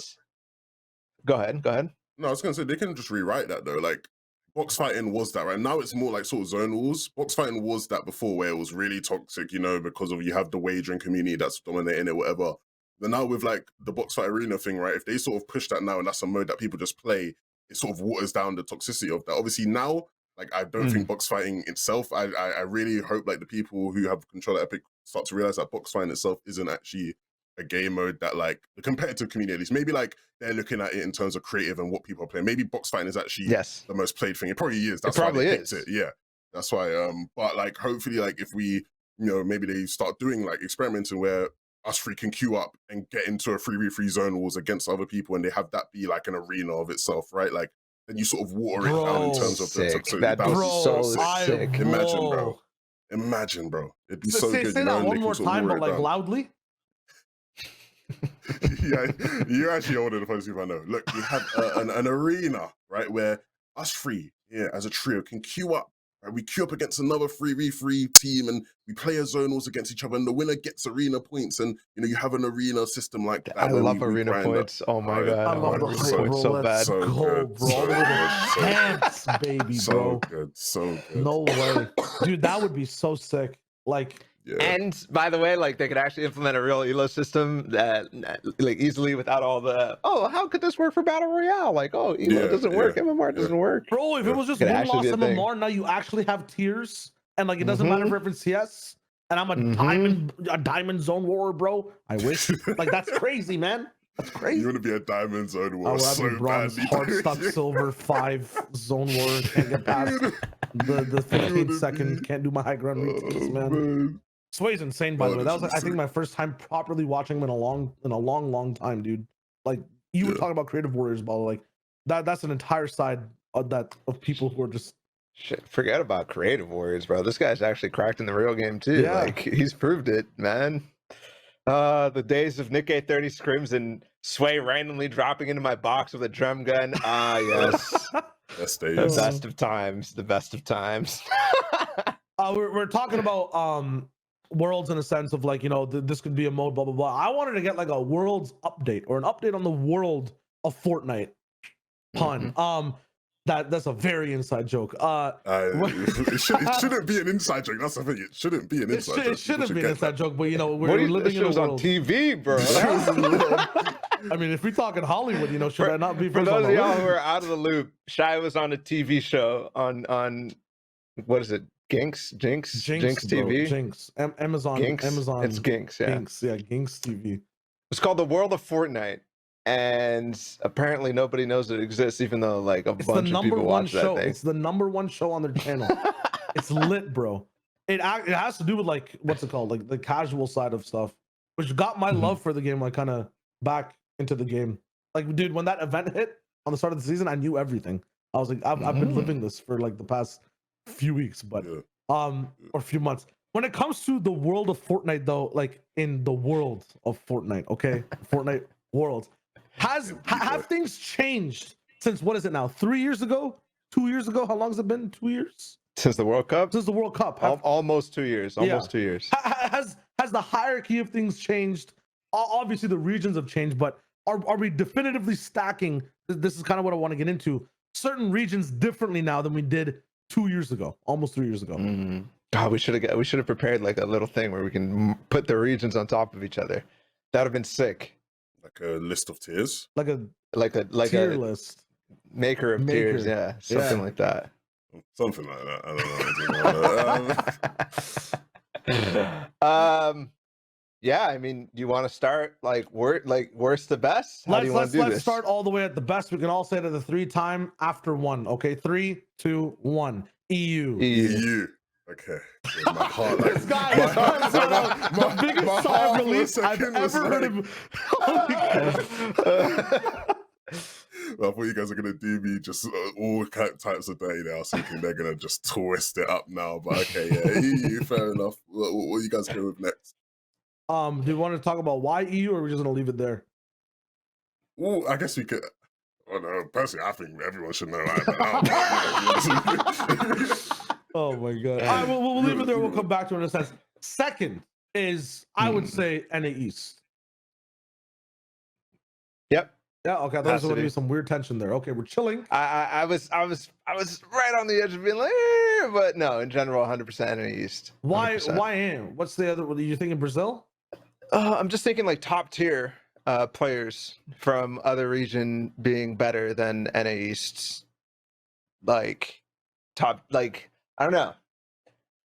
go ahead. No, I was gonna say they can just rewrite that though. Like box fighting was that, right? Now it's more like sort of zone wars. Box fighting was that before, where it was really toxic, you know, because of you have the wagering community that's dominating it, whatever. But now with like the box fight arena thing, right? If they sort of push that now and that's a mode that people just play, it sort of waters down the toxicity of that. Obviously now, like I don't think box fighting itself, I really hope like the people who have control of Epic start to realize that box fighting itself isn't actually a game mode that like the competitive community, at least maybe like they're looking at it in terms of creative and what people are playing. Maybe box fighting is actually the most played thing. It probably is. That's why they picked it. Yeah, that's why. But like hopefully, like if we, you know, maybe they start doing like experimenting where us three can queue up and get into a 3v3 zone wars against other people, and they have that be like an arena of itself, right? Like then you sort of water it down in terms of the toxicity. That'd be so sick. Imagine, bro. Imagine, bro. It'd be so good. Say that one more time, but like loudly. Yeah, you're actually older than the funniest people I know. Look, we have an arena, right, where us three, as a trio, can queue up. Right? We queue up against another 3v3 team, and we play a zonals against each other, and the winner gets arena points. And you know, you have an arena system like that. I love arena points. Oh my god, I love the points so bad. So good, bro. So chance, baby, so bro. So good. No way, dude. That would be so sick. Like. Yeah. And by the way, like they could actually implement a real elo system that like easily without all the how could this work for battle royale? Like elo doesn't work, MMR doesn't work. Bro, if it was just one loss MMR, now you actually have tiers, and like it doesn't matter if it's CS, and I'm a diamond zone warrior, bro. I wish. Like that's crazy, man. That's crazy. You want to be a diamond zone warrior so bronze, badly. Hard stuck silver 5 zone warrior. Can't get past the 15 second. Can't do my high ground retakes, man. Sway's insane, by the way. That was like, I think my first time properly watching him in a long time, dude. Like you were talking about creative warriors, but like that's an entire side of people who are just shit. Forget about creative warriors, bro. This guy's actually cracked in the real game too. Yeah. Like he's proved it, man. The days of Nick 830 scrims and Sway randomly dropping into my box with a drum gun. Yes. Best days. The best of times. The best of times. We're talking about worlds in a sense of like, you know, this could be a mode, blah blah blah. I wanted to get like a worlds update or an update on the world of Fortnite. Pun. That's a very inside joke. It shouldn't be an inside joke. That's the thing. It shouldn't be an inside joke. It shouldn't be an inside joke, but you know, we're living in a world on TV, bro. I mean, if we're talking Hollywood, you know, should I not be for those of y'all who are out of the loop? Shy was on a TV show on what is it? Jinx TV. Jinx. Amazon. Ginx? Amazon. It's Ginx. Yeah. Ginx. Yeah. Ginx TV. It's called The World of Fortnite, and apparently nobody knows it exists, even though like a bunch of people watch that thing. It's the #1 show on their channel. It's lit, bro. It has to do with like what's it called, like the casual side of stuff, which got my love for the game like kind of back into the game. Like, dude, when that event hit on the start of the season, I knew everything. I was like, I've been living this for like the past few weeks, but or few months. When it comes to the world of Fortnite, though, like in the world of Fortnite, okay, Fortnite world, have things changed since what is it now? 3 years ago? 2 years ago? How long has it been? 2 years since the World Cup? Since the World Cup, almost 2 years. Almost 2 years. Has the hierarchy of things changed? Obviously, the regions have changed, but are we definitively stacking? This is kind of what I want to get into. Certain regions differently now than we did 2 years ago, almost 3 years ago. God, we should have prepared like a little thing where we can put the regions on top of each other. That would have been sick. Like a list of tiers. Like a tier list. Maker of tiers, yeah, something like that. Something like that. I don't know. Yeah, I mean, do you want to start like worst to best? How do you want to do this? Let's start all the way at the best. We can all say it at the 3 time after 1. Okay, 3, 2, 1. EU. Okay. Yeah, my heart, like, this guy is the biggest sigh of relief I've ever heard him. Well, I thought you guys are gonna do me just all types of day now. I was thinking they're gonna just twist it up now, but okay, yeah, EU, fair enough. What are you guys going with next? Do you want to talk about why EU, or are we just gonna leave it there? Well, I guess we could. Oh no, personally, I think everyone should know. Oh my god! All right, we'll leave it there. We'll come back to it in a sense. Second is, I would say, NA East. Yep. Yeah, okay. I thought there was going to be some weird tension there. Okay, we're chilling. I was right on the edge of being like, but no, in general, 100% NA East. 100%. Why in? What's the other? Are you thinking Brazil? I'm just thinking like top tier players from other region being better than NA East's. Like top, like I don't know.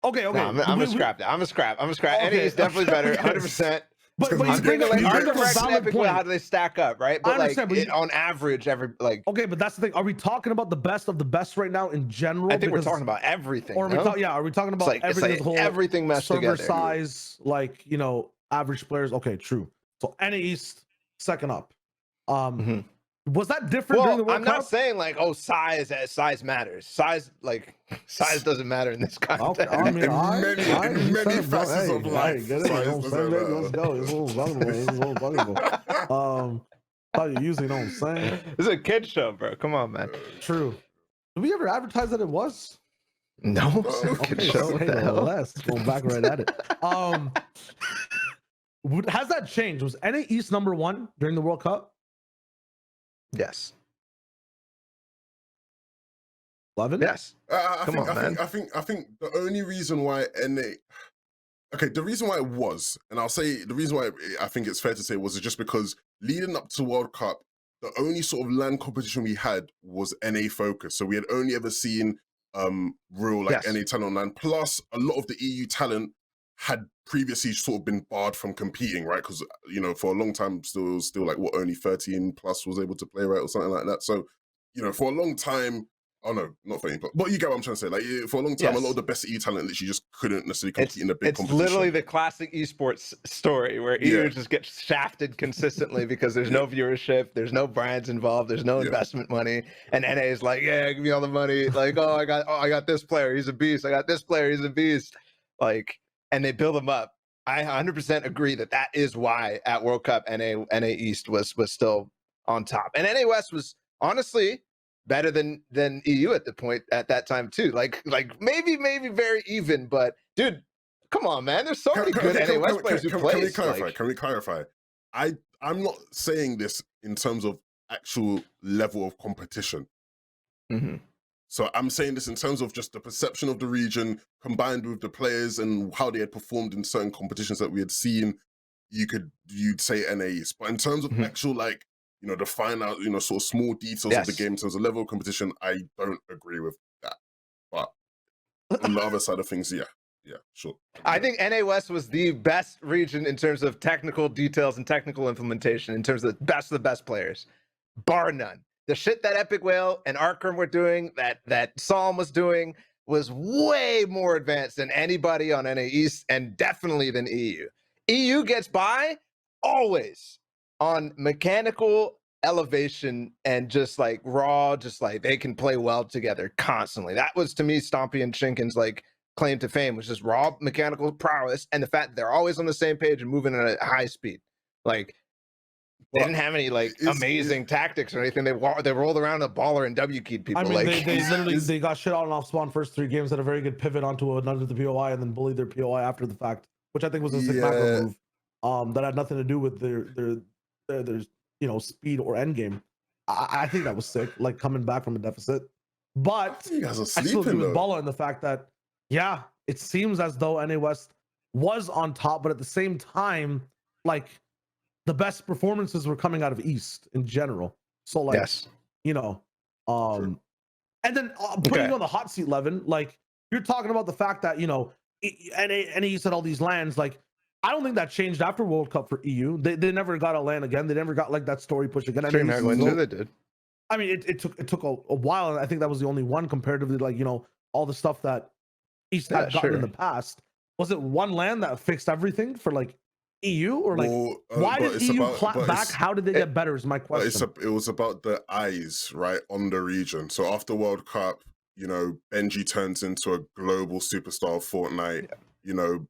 Okay. No, I'm gonna scrap that. I'm gonna scrap. NA East definitely better, 100%. But I'm thinking like Artifact and Epic, how do they stack up, right? But like on average, okay, but that's the thing. Are we talking about the best of the best right now in general? I think we're talking about everything. Or are we talking about everything as a whole? Everything meshed server together. size, like average players. Okay, true. So NA East second up. Was that different during the World Cup? I'm not saying like size matters. Size doesn't matter in this context. Okay, I mean, many facets of life. Let's go. It's a little valuable. How you usually know what I'm saying? This is a kid show, bro. Come on, man. True. Did we ever advertise that it was? No. Okay, show. Hey, let's go back right at it. Has that changed? Was NA East number 1 during the World Cup? Yes. 11? Yes. I think the only reason why the reason why it was, and I'll say the reason why I think it's fair to say was just because leading up to World Cup, the only sort of LAN competition we had was NA focused. So we had only ever seen real NA talent on LAN. Plus, a lot of the EU talent had previously sort of been barred from competing, right? Because for a long time, still like only 13 plus was able to play, right, or something like that. So for a long time. Oh no, not 13 plus. But you get what I'm trying to say. Like for a long time, a lot of the best EU talent literally just couldn't necessarily compete in the big competition. It's literally the classic esports story where EU just gets shafted consistently because there's no viewership, there's no brands involved, there's no investment money, and NA is like, yeah, give me all the money. Like, I got this player, he's a beast. I got this player, he's a beast. Like, and they build them up. I 100% agree that is why at World Cup NA East was still on top, and NA West was honestly better than EU at that time too. Like maybe very even, but dude, come on, man. There's so many good NA West players who play. Can we clarify? I'm not saying this in terms of actual level of competition. So I'm saying this in terms of just the perception of the region combined with the players and how they had performed in certain competitions that we had seen. You'd say NA East, but in terms of actual the fine out, sort of small details of the game in terms of level of competition, I don't agree with that. But on the other side of things, yeah, sure. I think NA West was the best region in terms of technical details and technical implementation, in terms of the best players, bar none. The shit that Epic Whale and Arkham were doing, that Psalm was doing, was way more advanced than anybody on NA East, and definitely than EU. EU gets by always on mechanical elevation and just like raw, just like they can play well together constantly. That was to me Stompy and Shinken's like claim to fame, was just raw mechanical prowess and the fact that they're always on the same page and moving at a high speed. Like they didn't have any like amazing tactics or anything. They rolled around a baller and W keyed people. I mean, they literally got shit on off spawn first 3 games, had a very good pivot onto another the POI and then bullied their POI after the fact, which I think was a sick macro move. That had nothing to do with their speed or end game. I think that was sick, like coming back from a deficit. But you guys are I still agree with though. Balla in the fact that it seems as though NA West was on top, but at the same time, like the best performances were coming out of East in general. So like and then putting you on the hot seat, Levin, like you're talking about the fact that NA East had all these lands, like I don't think that changed after World Cup for EU. They never got a LAN again. They never got like that story push again. They did. I mean, it took a while, and I think that was the only one comparatively, like all the stuff that East had gotten in the past. Was it one LAN that fixed everything for like EU, or like why did EU clap back? How did they get better? Is my question. It was about the eyes right on the region. So after World Cup, Benji turns into a global superstar of Fortnite.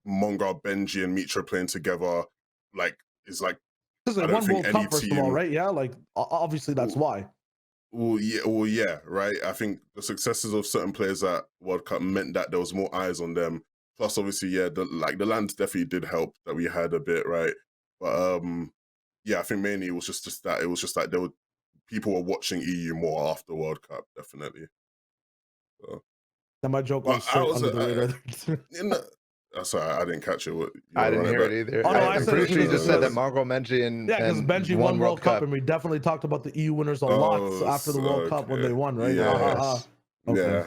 Mongar, Benji, and Mitra playing together, like is like because they won World Cup first of all, right? Yeah, like obviously that's why. Well, yeah, right. I think the successes of certain players at World Cup meant that there was more eyes on them. Plus, obviously, the lands definitely did help that we had a bit, right? But I think mainly it was just that. It was just like people were watching EU more after World Cup, definitely. So. That my joke was I was under the radar. Sorry, I didn't catch it. I didn't hear it either. Oh, no, I'm pretty sure you just said that Mongrel Menji and because Benji won World Cup, and we definitely talked about the EU winners a lot after the World Cup when they won, right? Yeah, Okay.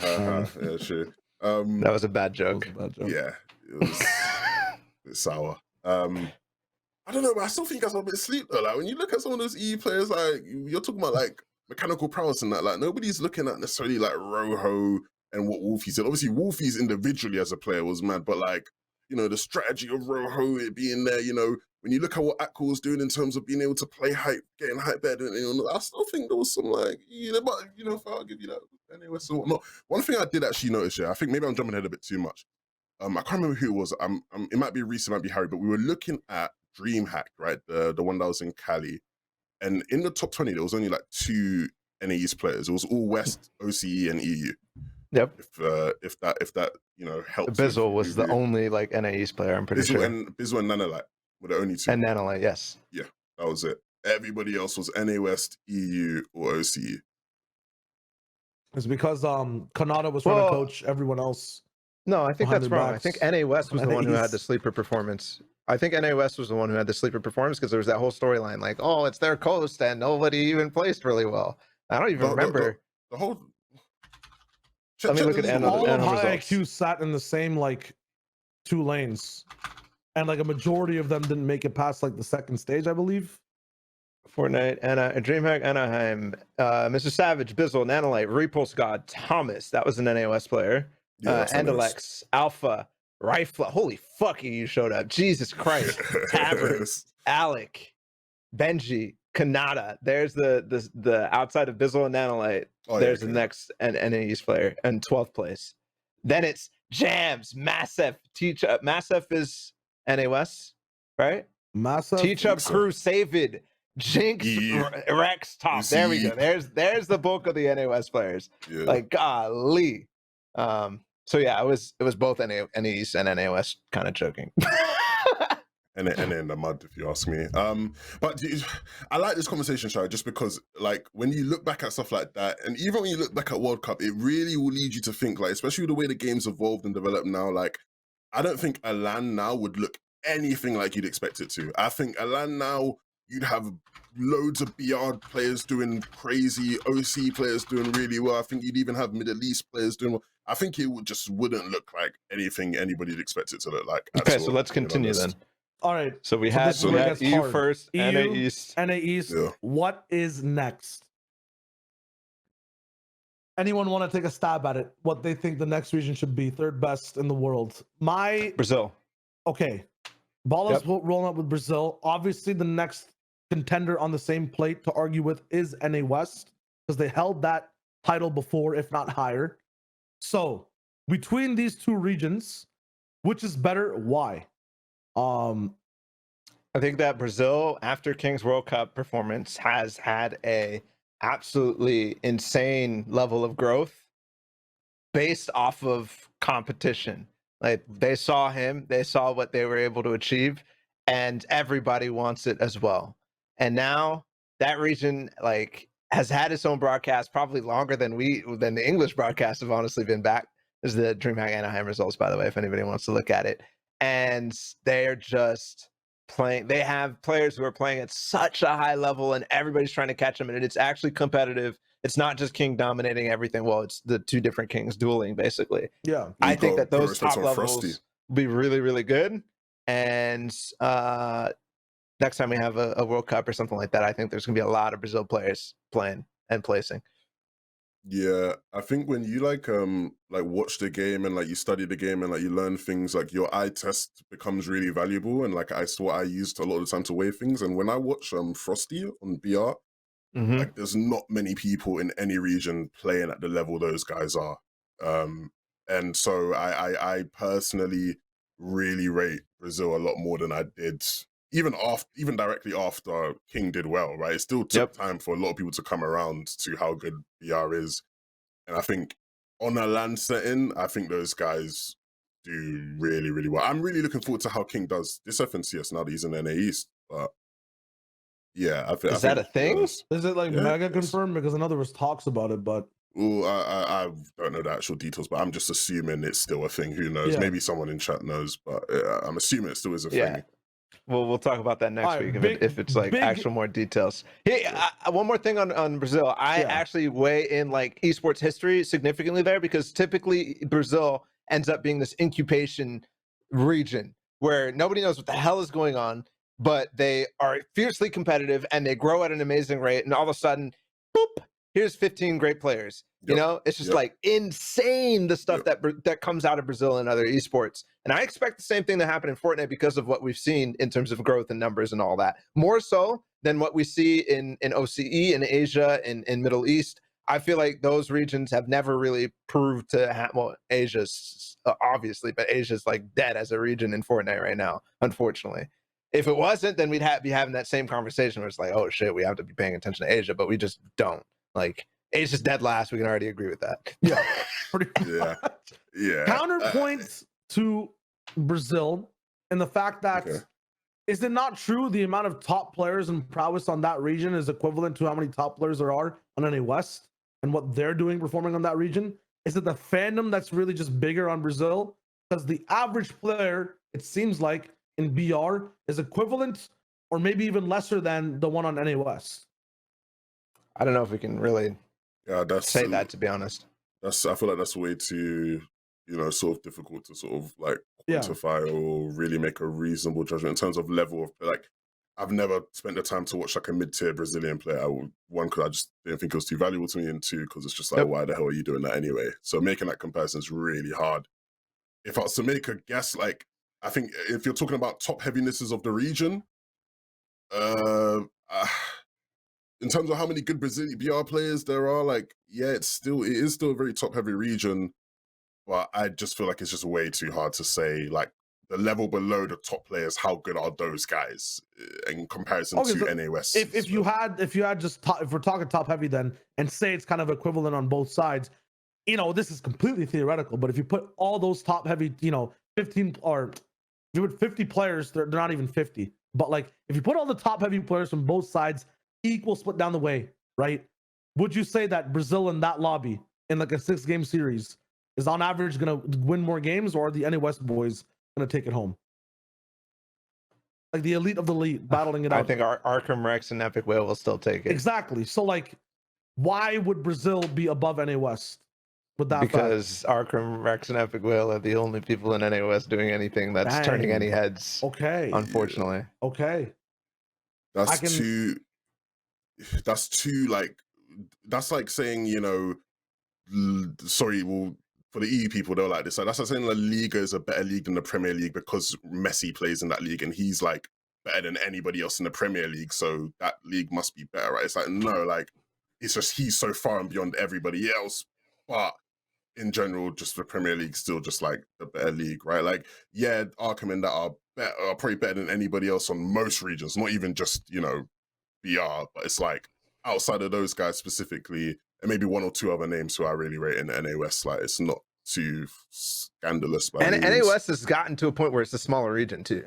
yeah, sure. That was a bad joke. Yeah, it was a bit sour. I don't know, but I still think you guys are a bit asleep though. Like when you look at some of those EU players, like you're talking about like mechanical prowess and that, like nobody's looking at necessarily like Rojo and what Wolfie's did. Obviously, Wolfie's individually as a player was mad, but like, you know, the strategy of Rojo, it being there, you know, when you look at what Akko was doing in terms of being able to play hype, getting hype better, and, you know, I still think there was some like, you know, but you know, I'll give you that anyway. So whatnot. One thing I did actually notice, yeah, I think maybe I'm jumping ahead a bit too much. I can't remember who it was. It might be Reese, it might be Harry, but we were looking at DreamHack, right? The one that was in Cali. And in the top 20, there was only like 2 NAE's players. It was all West, OCE, and EU. Yep. If that you know helps. Bizzle was the only like NAE's player, I'm pretty sure. Bizzle and Nanolite were the only 2. And Nanolite, yes. Yeah, that was it. Everybody else was NA West, EU, or OCE. It's because Kanata was trying to coach everyone else. No, I think that's wrong. I think NA West was the one who had the NAE's. sleeper performance. I think NA West was the one who had the sleeper performance because there was that whole storyline like, oh, it's their coast and nobody even placed really well. I don't even remember. The whole. Let me look at all of high results. IQ sat in the same like 2 lanes, and like a majority of them didn't make it past like the second stage, I believe. Fortnite, DreamHack, Anaheim, Mr. Savage, Bizzle, Nanolite, Repulse God, Thomas. That was an NAOS player. Endelex, Alpha, Rifle. Holy fuck, you showed up. Jesus Christ. Tavern, Alec, Benji, Kanata. There's the outside of Bizzle and Nanolite. There's the next NAE's player in 12th place. Then it's Jams, Massif, Massif is NAOS, right? Massif. Teach Up Crew, Savid, Jinx, Rex, Top. There we go. There's the bulk of the NAOS players. Yeah. Like golly. So yeah, it was both NAEs and NAOS kind of choking. and in the mud, if you ask me. But I like this conversation, Shai, just because, like, when you look back at stuff like that, and even when you look back at World Cup, it really will lead you to think, like, especially the way the game's evolved and developed now, like, I don't think a LAN now would look anything like you'd expect it to. I think a LAN now, you'd have loads of BR players doing crazy, OC players doing really well. I think you'd even have Middle East players doing well. I think it wouldn't look like anything anybody'd expect it to look like. Okay, so let's continue then. All right. So we had EU hard. first, EU, NA East. NA East. Yeah. What is next? Anyone want to take a stab at it? What they think the next region should be? 3rd best in the world. Brazil. Okay. Ball is rolling up with Brazil. Obviously, the next contender on the same plate to argue with is NA West because they held that title before, if not higher. So between these 2 regions, which is better? Why? I think that Brazil, after King's World Cup performance, has had a absolutely insane level of growth based off of competition. Like they saw him, they saw what they were able to achieve, and everybody wants it as well. And now that region like has had its own broadcast probably longer than the English broadcasts have honestly been back. There's the DreamHack Anaheim results, by the way, if anybody wants to look at it. And they're just playing. They have players who are playing at such a high level, and everybody's trying to catch them. And it's actually competitive. It's not just King dominating everything. Well, it's the 2 different Kings dueling, basically. Yeah, I think that those top levels will be really, really good. And next time we have a World Cup or something like that, I think there's going to be a lot of Brazil players playing and placing. Yeah, I think when you like watch the game and like you study the game and like you learn things, like your eye test becomes really valuable. And like I used a lot of the time to weigh things. And when I watch Frosty on BR, like there's not many people in any region playing at the level those guys are. And so I personally really rate Brazil a lot more than I did even directly after King did well, right? It still took time for a lot of people to come around to how good BR is. And I think on a LAN setting, I think those guys do really, really well. I'm really looking forward to how King does this FNCS now that he's in NA East. But Yeah, I Is that a thing? Is it like mega confirmed? Because I know there was talks about it, but I don't know the actual details, but I'm just assuming it's still a thing. Who knows? Yeah. Maybe someone in chat knows, but I'm assuming it still is a Yeah. thing. Well, we'll talk about that next week if it's like actual more details. Hey, one more thing on Brazil. I actually weigh in like esports history significantly there, because typically Brazil ends up being this incubation region where nobody knows what the hell is going on, but they are fiercely competitive and they grow at an amazing rate. And all of a sudden, boop, here's 15 great players. You know, it's just like insane the stuff that comes out of Brazil and other esports. And I expect the same thing to happen in Fortnite because of what we've seen in terms of growth and numbers and all that. More so than what we see in OCE, in Asia, in Middle East. I feel like those regions have never really proved to have, well, Asia's obviously, but Asia's like dead as a region in Fortnite right now, unfortunately. If it wasn't, then we'd be having that same conversation where it's like, oh shit, we have to be paying attention to Asia, but we just don't. Like, Asia's dead last. We can already agree with that. Yeah. Pretty Yeah. Yeah. Counterpoint to Brazil and the fact that is it not true the amount of top players and prowess on that region is equivalent to how many top players there are on NA West and what they're doing performing on that region? Is it the fandom that's really just bigger on Brazil? Because the average player, it seems like, in BR is equivalent or maybe even lesser than the one on NA West. I don't know if we can really say that, to be honest. I feel like that's way too, sort of difficult to sort of like quantify or really make a reasonable judgment in terms of level of, like, I've never spent the time to watch like a mid-tier Brazilian player. One, because I just didn't think it was too valuable to me, and two, because it's just like, why the hell are you doing that anyway? So making that comparison is really hard. If I was to make a guess, like, I think if you're talking about top heavinesses of the region, in terms of how many good Brazilian BR players there are, like, it is still a very top heavy region, but I just feel like it's just way too hard to say, like, the level below the top players, how good are those guys in comparison to NA West? If we're talking top heavy then, and say it's kind of equivalent on both sides, this is completely theoretical, but if you put all those top heavy, 15 or if you put 50 players, they're not even 50. But like, if you put all the top heavy players from both sides, equal split down the way, right? Would you say that Brazil in that lobby in like a 6-game series is on average going to win more games, or are the NA West boys going to take it home? Like the elite of the elite battling it out. I think Arkham Rex and Epic Whale will still take it. Exactly. So like, why would Brazil be above NA West? Because Arkham Rex and Epic Whale are the only people in NA West doing anything that's turning any heads. Okay. Unfortunately. Yeah. Okay. That's like saying, sorry, well, for the EU people, they're like this. Like, that's like saying La Liga is a better league than the Premier League because Messi plays in that league and he's like better than anybody else in the Premier League, so that league must be better, right? It's like, no, like, it's just he's so far and beyond everybody else. But in general, just the Premier League still just like the better league, right? Like, Arkham and that are probably better than anybody else on most regions, not even just, BR, but it's like outside of those guys specifically, and maybe one or two other names who I really rate in the NA West, like, it's not too scandalous. And NA West has gotten to a point where it's a smaller region too.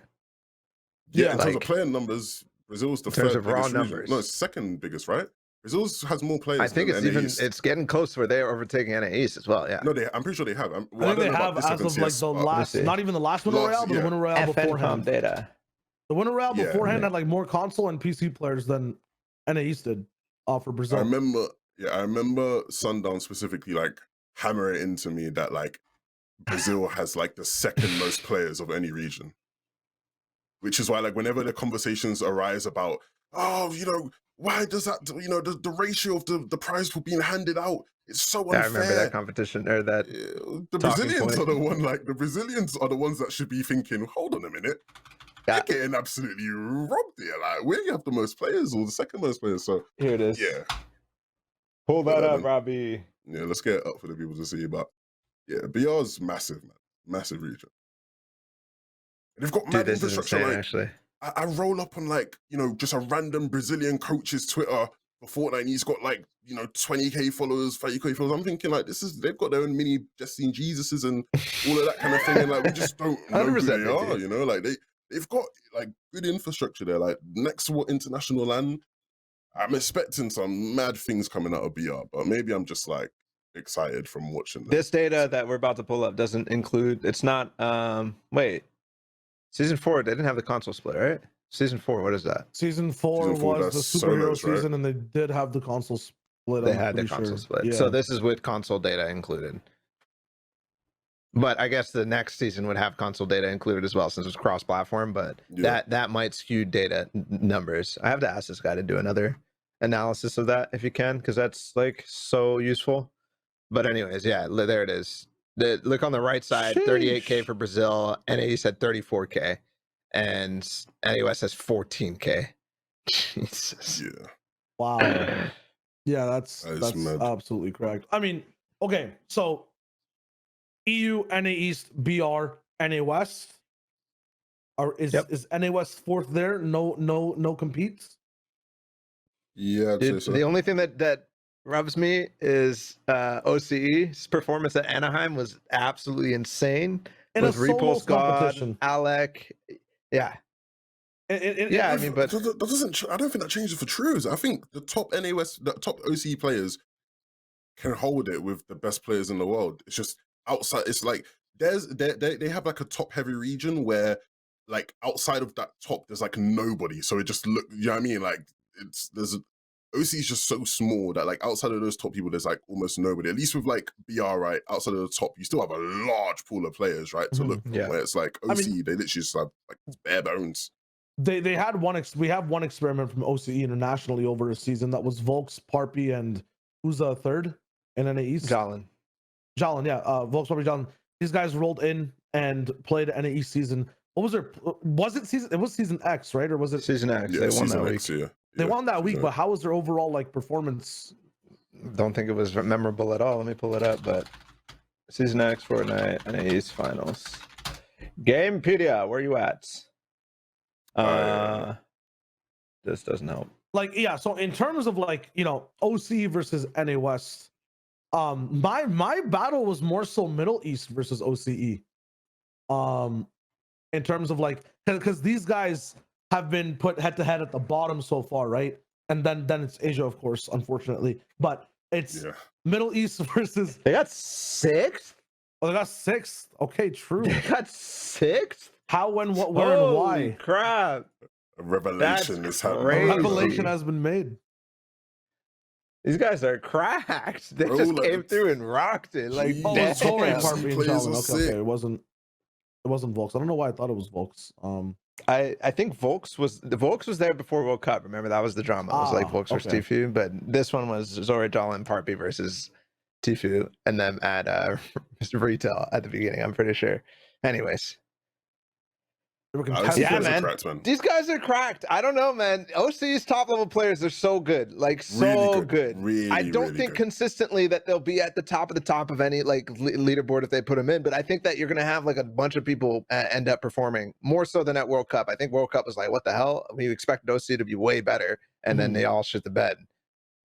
Yeah, in terms of player numbers, Brazil's the third biggest region. No, it's second biggest, right? Brazil has more players. I think it's getting close to where they're overtaking NA East as well. Yeah. No, I'm pretty sure they have. I think they have as of like the last, not even the last Winter Royale, but the Winter Royale beforehand. Data. The Winter Royale beforehand had like more console and PC players than NA East did for Brazil. I remember Sundown specifically like hammer it into me that like Brazil has like the second most players of any region, which is why like whenever the conversations arise about, why does that, the ratio of the prize pool being handed out, it's so unfair. I remember that competition or that. The Brazilians are the Brazilians are the ones that should be thinking, hold on a minute. They're getting absolutely robbed here. Like, we have the most players or the second most players. So here it is. Yeah. Pull that up, Robbie. Yeah, let's get it up for the people to see. But yeah, BR's massive, man. Massive region. And they've got mad infrastructure. Insane, like, actually. I roll up on like, just a random Brazilian coach's Twitter for Fortnite, and he's got like, 20k followers, 30k followers. I'm thinking like, they've got their own mini Justine Jesuses and all of that kind of thing. And like, we just don't know who they are, like they've got like good infrastructure there. Like next to what international land, I'm expecting some mad things coming out of BR, but maybe I'm just like excited from watching them. This data that we're about to pull up doesn't include. It's not. Wait, season 4. They didn't have the console split, right? Season 4. What is that? Season 4 was the that's superhero solos, right? season, and they did have the console split. They I'm had the pretty console sure. split. Yeah. So this is with console data included. But I guess the next season would have console data included as well, since it's cross-platform. But that might skew data numbers. I have to ask this guy to do another analysis of that if you can, because that's like so useful. But anyways, yeah, there it is. Look on the right side, 38K for Brazil. NAE said 34K, and NAUS has 14K. Jesus. Yeah. Wow. Yeah, that's mad. absolutely correct. I mean, okay, so EU, NA East, BR, NA West. Is NA West fourth there? No competes. Yeah, Dude, so. The only thing that rubs me is OCE's performance at Anaheim was absolutely insane. In with a solo Repulse God, competition. Alec. Yeah. Yeah, I mean, but that doesn't. I don't think that changes for Trues. I think the top NAS, the top OCE players can hold it with the best players in the world. It's just outside. It's like they have like a top heavy region where like outside of that top, there's like nobody. So it just look. You know what I mean? Like OCE is just so small that like outside of those top people, there's like almost nobody. At least with like BR, right, outside of the top, you still have a large pool of players, right, to look from. Where it's like OCE, they literally just have like bare bones. They had we have one experiment from OCE internationally over a season that was Volks, Parpy, and who's the third in NA East? Jalen, yeah. Volks, Parpy, Jalen. These guys rolled in and played NA East season. What was their? Was it season? It was season X, right? Or was it season X? Yeah, they won season that X, week. yeah. They won that week, but how was their overall like performance? Don't think it was memorable at all. Let me pull it up. But season X, Fortnite, NA East finals. Gamepedia, where you at? This doesn't help. Like, yeah, so in terms of like, you know, OC versus NA West, my battle was more so Middle East versus OCE. In terms of like, because these guys have been put head to head at the bottom so far, right? And then it's Asia, of course, unfortunately. But it's Middle East versus. They got 6th. Oh, they got 6th. Okay, true. They got 6th. How, when, what, where, and why? Crap! A revelation is happening. A revelation has been made. These guys are cracked. They just came through and rocked it. Like, sorry, okay. It wasn't Volks. I don't know why I thought it was Volks. I think Volks was there before World Cup. Remember, that was the drama. It was like Volks versus Tfue, but this one was Zora Jala and Parpy versus Tfue, and then at retail at the beginning. I'm pretty sure. Anyways. Yeah, man. These guys are cracked. I don't know, man. OC's top level players are so good, like so good. Really, I don't think consistently that they'll be at the top of any like leaderboard if they put them in, but I think that you're gonna have like a bunch of people end up performing more so than at World Cup. I think World Cup was like, what the hell? We expected OC to be way better, and then they all shit the bed.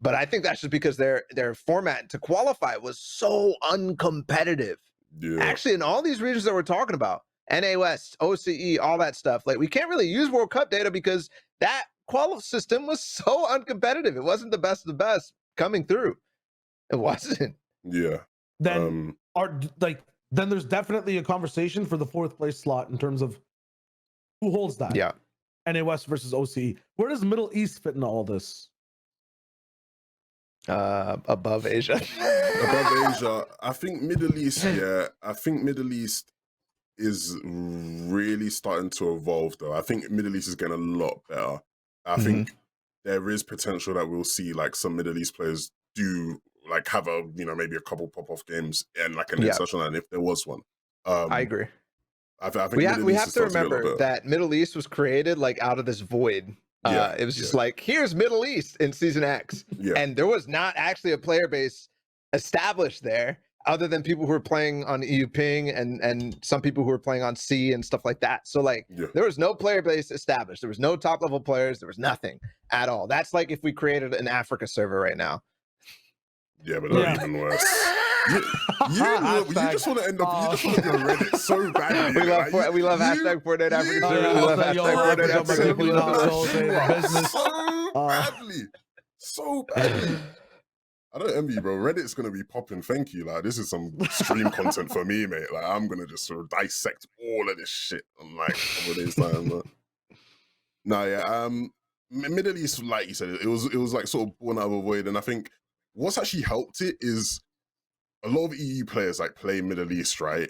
But I think that's just because their format to qualify was so uncompetitive. Yeah. Actually, in all these regions that we're talking about. NA West, OCE, all that stuff. Like, we can't really use World Cup data because that qual system was so uncompetitive. It wasn't the best of the best coming through. It wasn't. Yeah. Then then there's definitely a conversation for the 4th place slot in terms of who holds that. Yeah. NA West versus OCE. Where does Middle East fit in all this? Above Asia. Above Asia. I think Middle East, I think Middle East is really starting to evolve though. I think Middle East is getting a lot better. I think there is potential that we'll see like some Middle East players do like have a, you know, maybe a couple pop-off games and like an international, and if there was one. I agree. I think we have to remember that Middle East was created like out of this void. It was just like, here's Middle East in season X. And there was not actually a player base established there, other than people who were playing on EU ping and some people who were playing on C and stuff like that. So like there was no player base established. There was no top level players. There was nothing at all. That's like if we created an Africa server right now. Yeah, but not even worse. You just want to end up. You just want to be on Reddit so badly. We love hashtag Fortnite African server. We love hashtag Fortnite African server. So badly, so badly. I don't envy you, bro. Reddit's gonna be popping. Thank you. Like, this is some stream content for me, mate. Like, I'm gonna just sort of dissect all of this shit on like a couple of days time. But... No, yeah. Middle East, like you said, it was like sort of born out of a void, and I think what's actually helped it is a lot of EU players like play Middle East, right?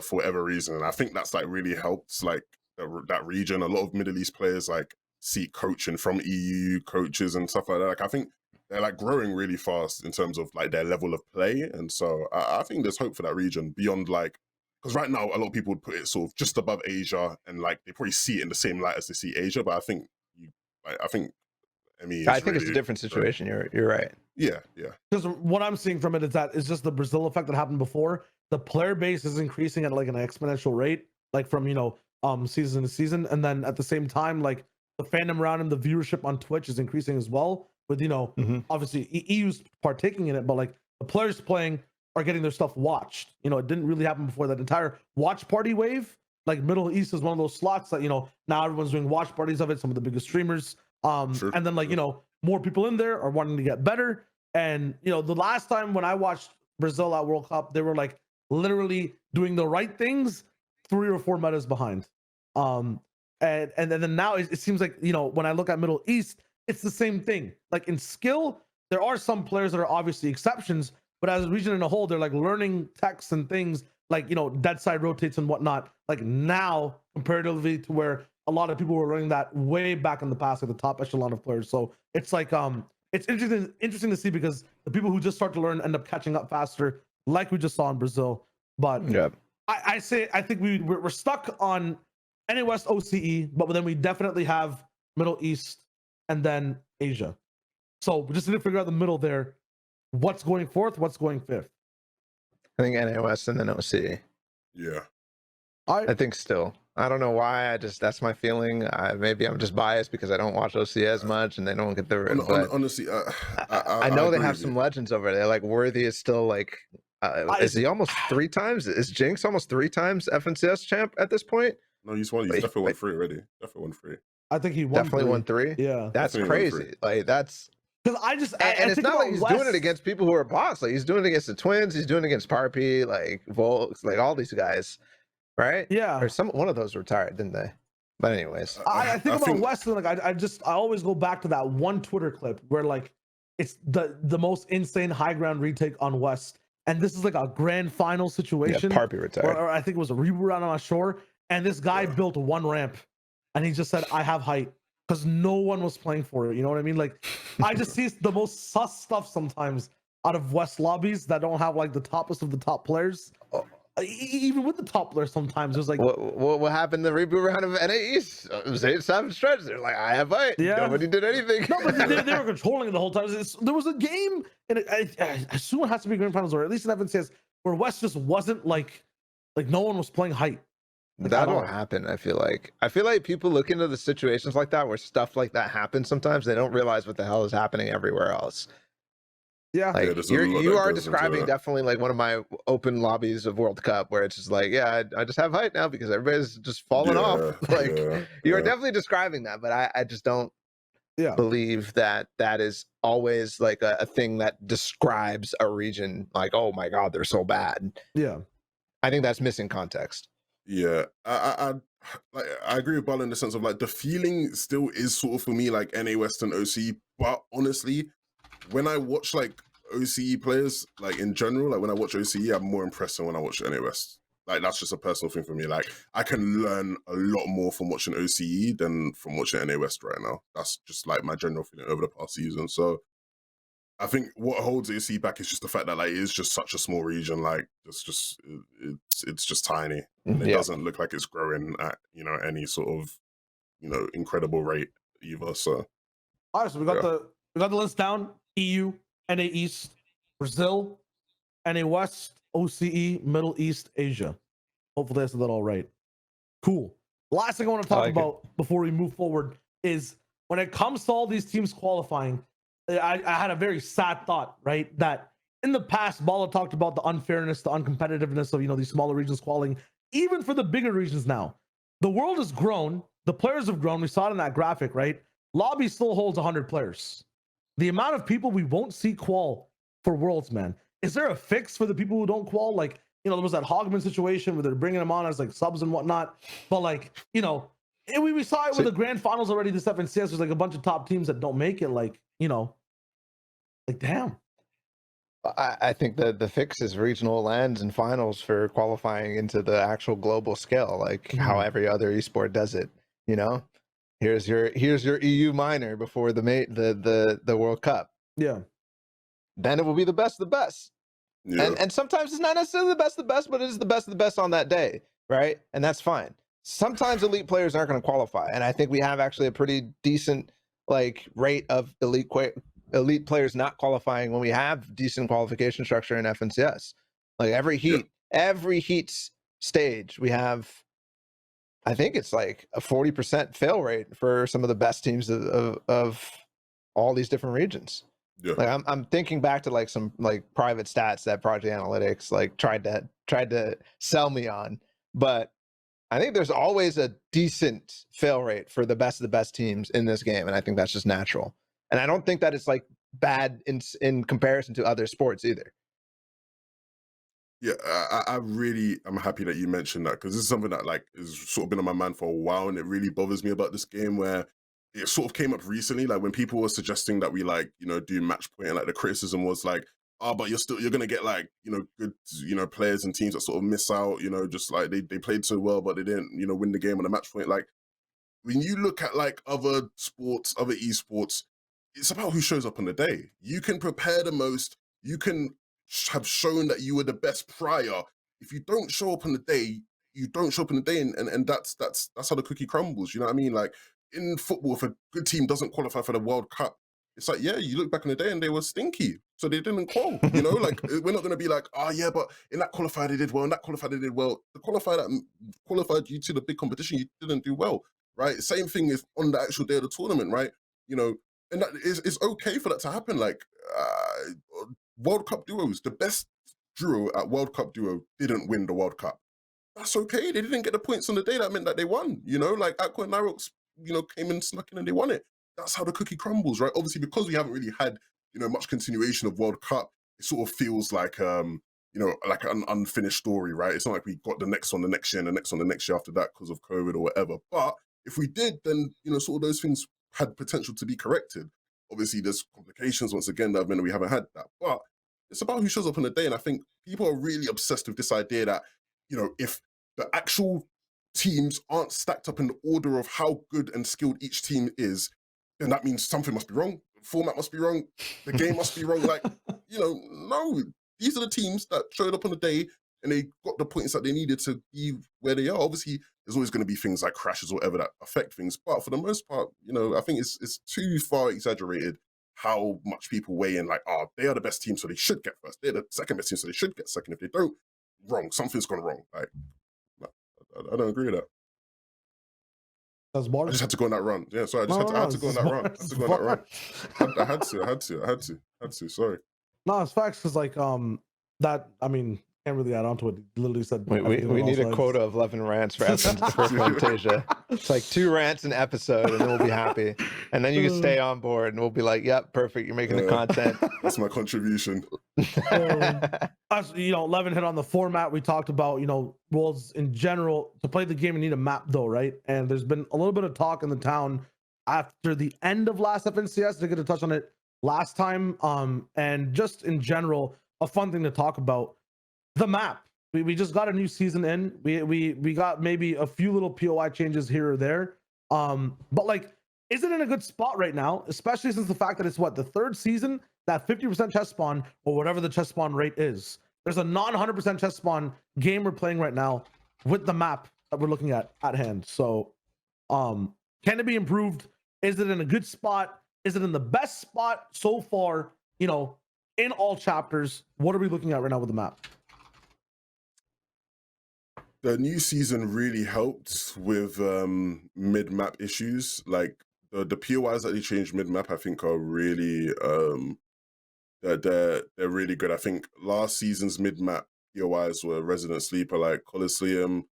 For whatever reason, and I think that's like really helped like that region. A lot of Middle East players like seek coaching from EU coaches and stuff like that. Like, I think they're like growing really fast in terms of like their level of play, and so I think there's hope for that region beyond like, because right now a lot of people would put it sort of just above Asia, and like they probably see it in the same light as they see Asia, but I think ME. I think it's a different situation. You're right. Yeah. Because what I'm seeing from it is that it's just the Brazil effect that happened before. The player base is increasing at like an exponential rate, like from season to season, and then at the same time, like the fandom around and the viewership on Twitch is increasing as well. With obviously EU's partaking in it, but like the players playing are getting their stuff watched. It didn't really happen before. That entire watch party wave, like Middle East is one of those slots that now everyone's doing watch parties of it. Some of the biggest streamers, sure. And then like more people in there are wanting to get better. And the last time when I watched Brazil at World Cup, they were like literally doing the right things 3 or 4 metas behind. And then now it seems like when I look at Middle East, it's the same thing. Like in skill, there are some players that are obviously exceptions, but as a region in a whole, they're like learning techs and things like dead side rotates and whatnot. Like now, comparatively to where a lot of people were learning that way back in the past, at the top echelon of players. So it's like it's interesting to see, because the people who just start to learn end up catching up faster, like we just saw in Brazil. But yeah, I think we're stuck on NA West OCE, but then we definitely have Middle East and then Asia. So we just need to figure out the middle there. What's going fourth? What's going fifth? I think NA West and then OCE. Yeah. I think still. I don't know why. That's my feeling. Maybe I'm just biased because I don't watch OCE as much and they don't get the. Honestly, I know they have some legends over there. Like Worthy is still like. Is he almost 3 times? Is Jinx almost 3 times FNTASIA champ at this point? No, he's definitely won 3 already. Definitely won 3. I think he definitely won 3. Yeah, that's crazy. Like that's. Because and it's not like he's doing it against people who are boss. Like he's doing it against the Twins. He's doing it against Parpy, like Volks, like all these guys, right? Yeah. Or one of those retired, didn't they? But anyways, I think about Western. Like I always go back to that one Twitter clip where like it's the most insane high ground retake on West, and this is like a grand final situation. Yeah, Parpy retired. Or I think it was a reboot round, I'm not sure. And this guy built 1 ramp, and he just said, "I have height." Because no one was playing for it, you know what I mean? Like, I just see the most sus stuff sometimes out of West lobbies that don't have like the toppest of the top players. Even with the top players, sometimes there's like what happened in the reboot round of NA East? It was 8-7 stretch. They're like, I have height. Yeah, nobody did anything. No, but they were controlling it the whole time. There was a game, and I assume it has to be grand finals, or at least in FNTASIA, where West just wasn't like no one was playing height. Like, that don't happen. I feel like people look into the situations like that where stuff like that happens. Sometimes they don't realize what the hell is happening everywhere else. Yeah, like you are describing definitely like one of my open lobbies of World Cup where it's just like, yeah, I just have height now because everybody's just falling off. Like you are definitely describing that, but I just don't believe that is always like a thing that describes a region. Like, oh my God, they're so bad. Yeah, I think that's missing context. Yeah, I agree with Ball in the sense of like the feeling still is sort of for me like NA West and OCE, but honestly, when I watch like OCE players, like in general, like when I watch OCE, I'm more impressed than when I watch NA West. Like that's just a personal thing for me. Like I can learn a lot more from watching OCE than from watching NA West right now. That's just like my general feeling over the past season. So I think what holds OCE back is just the fact that like it's just such a small region. Like it's just tiny. And it doesn't look like it's growing at any sort of incredible rate either. So all right, so we got the list down: EU, NA East, Brazil, NA West, OCE, Middle East, Asia. Hopefully I said that all right. Cool. Last thing I want to talk about before we move forward is when it comes to all these teams qualifying, I had a very sad thought, right? That in the past, Bala talked about the unfairness, the uncompetitiveness of these smaller regions qualing, even for the bigger regions now. The world has grown, the players have grown. We saw it in that graphic, right? Lobby still holds 100 players. The amount of people we won't see qual for Worlds, man. Is there a fix for the people who don't qual? Like, there was that Hogman situation where they're bringing them on as like subs and whatnot. But like, we saw it with the grand finals already. This FNCS, there's like a bunch of top teams that don't make it. Like, damn. I think that the fix is regional lands and finals for qualifying into the actual global scale, like how every other esport does it. Here's your EU minor before the World Cup. Yeah. Then it will be the best of the best. Yeah. And sometimes it's not necessarily the best of the best, but it is the best of the best on that day, right? And that's fine. Sometimes elite players aren't going to qualify, and I think we have actually a pretty decent rate of elite players not qualifying when we have decent qualification structure in FNCS. Like every heat stage, we have, I think it's like a 40% fail rate for some of the best teams of all these different regions. Yeah. Like I'm thinking back to some private stats that Project Analytics tried to sell me on, but I think there's always a decent fail rate for the best of the best teams in this game, and I think that's just natural. And I don't think that it's bad in comparison to other sports either. Yeah, I'm happy that you mentioned that, because this is something that has sort of been on my mind for a while, and it really bothers me about this game, where it sort of came up recently, when people were suggesting that we do match point, and the criticism was but you're gonna get good players and teams that sort of miss out, just they played so well but they didn't win the game on a match point. When you look at other sports, other esports, it's about who shows up on the day. You can prepare the most, you can have shown that you were the best prior. If you don't show up on the day, you don't show up on the day, and that's how the cookie crumbles. You know what I mean? In football, if a good team doesn't qualify for the World Cup, it's you look back in the day and they were stinky, so they didn't qual. We're not going to be yeah, but in that qualifier they did well, in that qualifier they did well. The qualifier that qualified you to the big competition, you didn't do well, right? Same thing is on the actual day of the tournament, right? And that is okay for that to happen. World Cup duos, the best duo at World Cup duo didn't win the World Cup. That's okay. They didn't get the points on the day. That meant that they won. Aqua and Nyrox, came in, snuck in, and they won it. That's how the cookie crumbles, right? Obviously, because we haven't really had, much continuation of World Cup, it sort of feels like an unfinished story, right? It's not like we got the next one the next year and the next one the next year after that because of COVID or whatever. But if we did, then, sort of those things had potential to be corrected. Obviously, there's complications, once again, that meant we haven't had that. But it's about who shows up on the day. And I think people are really obsessed with this idea that, if the actual teams aren't stacked up in the order of how good and skilled each team is, then that means something must be wrong. The format must be wrong. The game must be wrong. No. These are the teams that showed up on the day and they got the points that they needed to be where they are. Obviously, there's always going to be things like crashes or whatever that affect things. But for the most part, I think it's too far exaggerated how much people weigh in they are the best team, so they should get first. They're the second best team, so they should get second. If they don't, wrong. Something's gone wrong. I don't agree with that. That's bars. I just had to go on that run. Yeah, sorry. I had to go on that run. I had to. Sorry. No, it's facts because can't really add on to it. He literally said we need a quota of 11 rants for FNTASIA. It's 2 rants an episode, and then we'll be happy. And then you can stay on board, and we'll be yep, perfect. You're making the content. That's my contribution. Levin hit on the format. We talked about roles in general. To play the game, you need a map, though, right? And there's been a little bit of talk in the town after the end of last FNCS. They're going to touch on it last time. And just in general, a fun thing to talk about. The map. We just got a new season in. We got maybe a few little POI changes here or there. But is it in a good spot right now? Especially since the fact that it's the 3rd season, that 50% chest spawn or whatever the chest spawn rate is. There's a non 100% chest spawn game we're playing right now with the map that we're looking at hand. So, can it be improved? Is it in a good spot? Is it in the best spot so far? In all chapters, what are we looking at right now with the map? The new season really helped with mid-map issues. The POIs that they changed mid-map, I think, are really they're really good. I think last season's mid-map POIs were Resident Sleeper, like Colosseum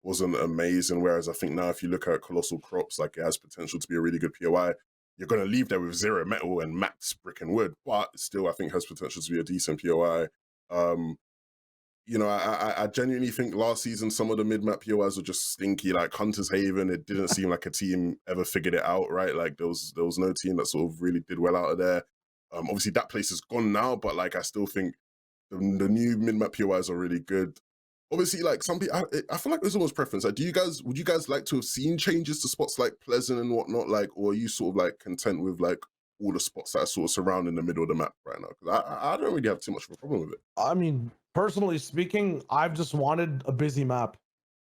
wasn't amazing, whereas I think now if you look at Colossal Crops, like it has potential to be a really good POI. You're going to leave there with 0 metal and max brick and wood, but still I think has potential to be a decent POI. You know, I genuinely think last season some of the mid-map POIs were just stinky, like Hunter's Haven. It didn't seem like a team ever figured it out, right? Like there was no team that sort of really did well out of there. Obviously that place is gone now, but like I still think the new mid-map POIs are really good. Obviously, like some people, I feel like there's almost preference. Like, would you guys like to have seen changes to spots like Pleasant and whatnot? Like, or are you sort of like content with like all the spots that are sort of surrounding the middle of the map right now? Because I don't really have too much of a problem with it. I mean, personally speaking, I've just wanted a busy map.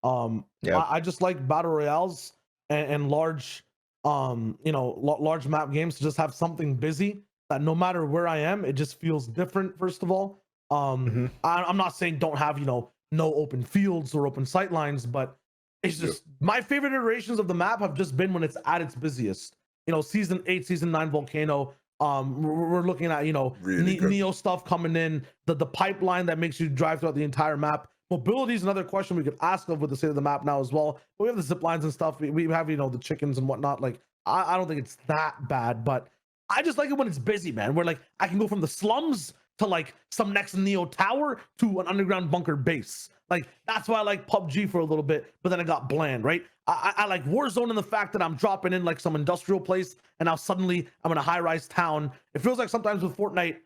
I just like battle royales and large, large map games to just have something busy that no matter where I am, it just feels different. First of all, I'm not saying don't have no open fields or open sight lines, but it's just my favorite iterations of the map have just been when it's at its busiest. Season 8, Season 9 Volcano. We're looking at really Neo stuff coming in, the pipeline that makes you drive throughout the entire map. Mobility is another question we could ask of with the state of the map now as well. But we have the zip lines and stuff. We have the chickens and whatnot. Like I don't think it's that bad, but I just like it when it's busy, man. Where like I can go from the slums to like some next Neo tower to an underground bunker base. Like that's why I like PUBG for a little bit, but then it got bland, right? I like Warzone in the fact that I'm dropping in like some industrial place and now suddenly I'm in a high-rise town. It feels like sometimes with Fortnite,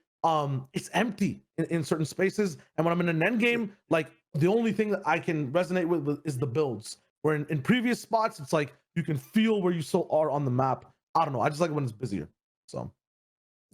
it's empty in certain spaces. And when I'm in an end game, like the only thing that I can resonate with is the builds. Where in previous spots, it's like you can feel where you still are on the map. I don't know. I just like it when it's busier. So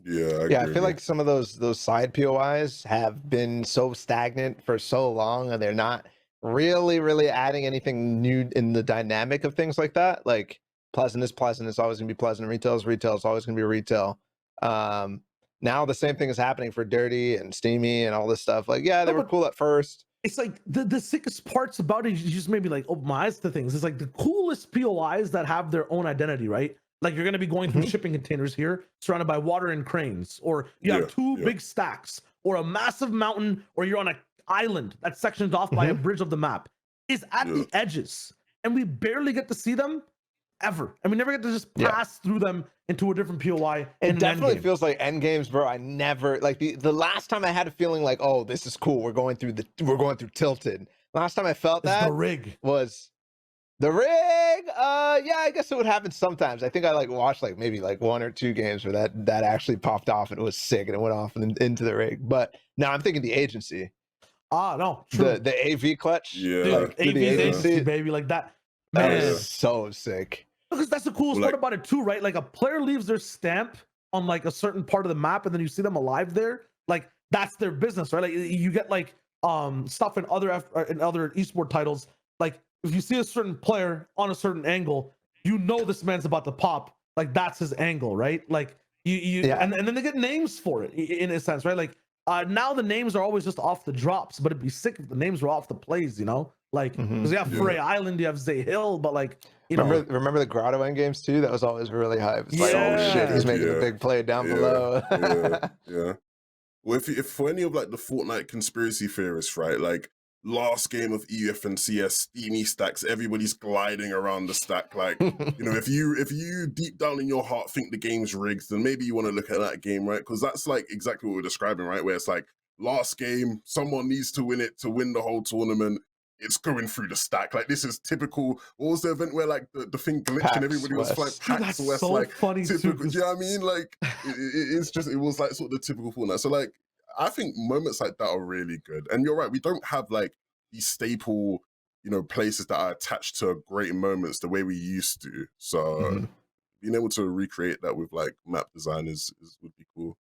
I feel like some of those side POIs have been so stagnant for so long, and they're not really adding anything new in the dynamic of things like that. Like pleasant is pleasant, it's always gonna be pleasant. Retail is retail, it's always gonna be retail. Now the same thing is happening for Dirty and Steamy and all this stuff. Like, yeah, they were cool at first. It's like the sickest parts about it, you just maybe like open my eyes to things. It's like the coolest POIs that have their own identity, right? Like you're going to be going through shipping containers here, surrounded by water and cranes, or you have two big stacks, or a massive mountain, or you're on an island that's sectioned off by a bridge of the map. Is at the edges, and we barely get to see them ever, and we never get to just pass through them into a different POI. It definitely feels like end games, bro. I never like the last time I had a feeling like, oh, this is cool. We're going through Tilted. Last time I felt that the rig was. The rig, yeah, I guess it would happen sometimes. I think I like watched like maybe like 1 or 2 games where that actually popped off and it was sick and it went off and into the rig. But now I'm thinking the agency. No, true. The AV clutch, like AV agency, baby, like that. Man, that is so sick. Because that's the coolest part about it too, right? Like a player leaves their stamp on like a certain part of the map, and then you see them alive there. Like that's their business, right? Like you get like stuff in other esport titles, like. If you see a certain player on a certain angle, this man's about to pop. Like that's his angle, right? Like and then they get names for it in a sense, right? Like now the names are always just off the drops, but it'd be sick if the names were off the plays, Like because you have Frey Island, you have Zay Hill, but like remember the Grotto end games too? That was always really hype. It's like, oh shit, he's making a big play down below. Well, if for any of like the Fortnite conspiracy theorists, right? Like last game of FNTASIA, Steamy stacks, everybody's gliding around the stack. Like, if you deep down in your heart think the game's rigged, then maybe you want to look at that game, right? Because that's like exactly what we're describing, right? Where it's like last game, someone needs to win it to win the whole tournament. It's going through the stack. Like this is typical. What was the event where like the thing glitched PAX and everybody West. was like PAX West, so like funny typical. too. You know what I mean? Like it was like sort of the typical Fortnite. So like I think moments like that are really good. And you're right, we don't have like these staple, places that are attached to great moments the way we used to. So being able to recreate that with like map design would be cool.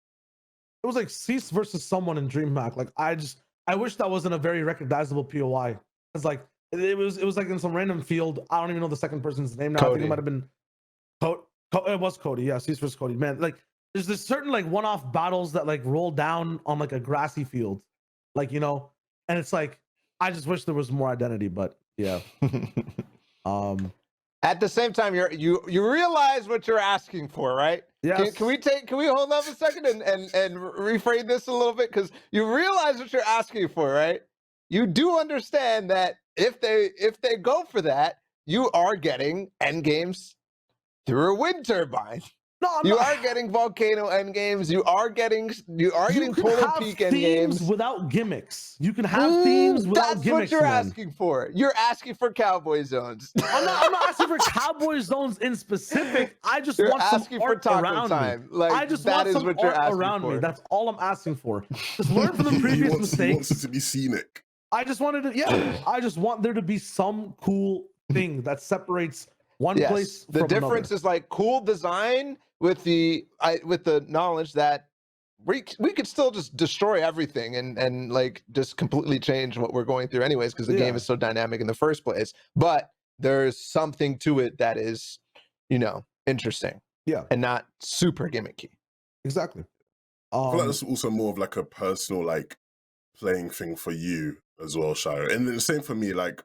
It was like Cease versus someone in DreamHack. Like I wish that wasn't a very recognizable POI. It's like it was like in some random field. I don't even know the second person's name now. Cody. I think it might have been it was Cody. Yeah, Cease versus Cody. Man, like there's this certain like one-off battles that like roll down on like a grassy field, like and it's like I just wish there was more identity, but yeah. At the same time, you realize what you're asking for, right? Yes. Can we hold up a second and rephrase this a little bit? Because you realize what you're asking for, right? You do understand that if they go for that, you are getting end games through a wind turbine. No, you are getting volcano end games. You are getting total peak end games without gimmicks. You can have themes without gimmicks. That's what you're asking for. You're asking for cowboy zones. I'm not asking for cowboy zones in specific. I just want some art around me. Like, I just want some art around me. That's all I'm asking for. Just learn from the previous mistakes. He wants it to be scenic. I just wanted to, I just want there to be some cool thing that separates one place from the difference another. Is like cool design with the knowledge that we could still just destroy everything and like just completely change what we're going through anyways, because the game is so dynamic in the first place. But there's something to it that is, interesting. Yeah. And not super gimmicky. Exactly. I feel like that's also more of like a personal like playing thing for you as well, Shire. And then the same for me, like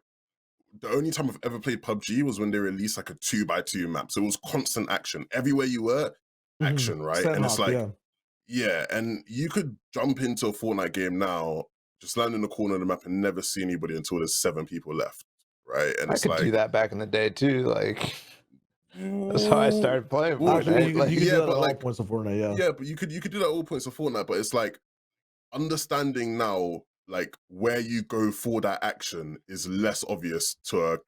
the only time I've ever played PUBG was when they released like a 2x2 map. So it was constant action. Everywhere you were, action, right? And it's like, and you could jump into a Fortnite game now, just land in the corner of the map and never see anybody until there's 7 people left, right? And I could do that back in the day too, like that's how I started playing Fortnite. You could do that at all points of Fortnite, yeah, but you could do that at all points of Fortnite, but it's like understanding now, like where you go for that action is less obvious to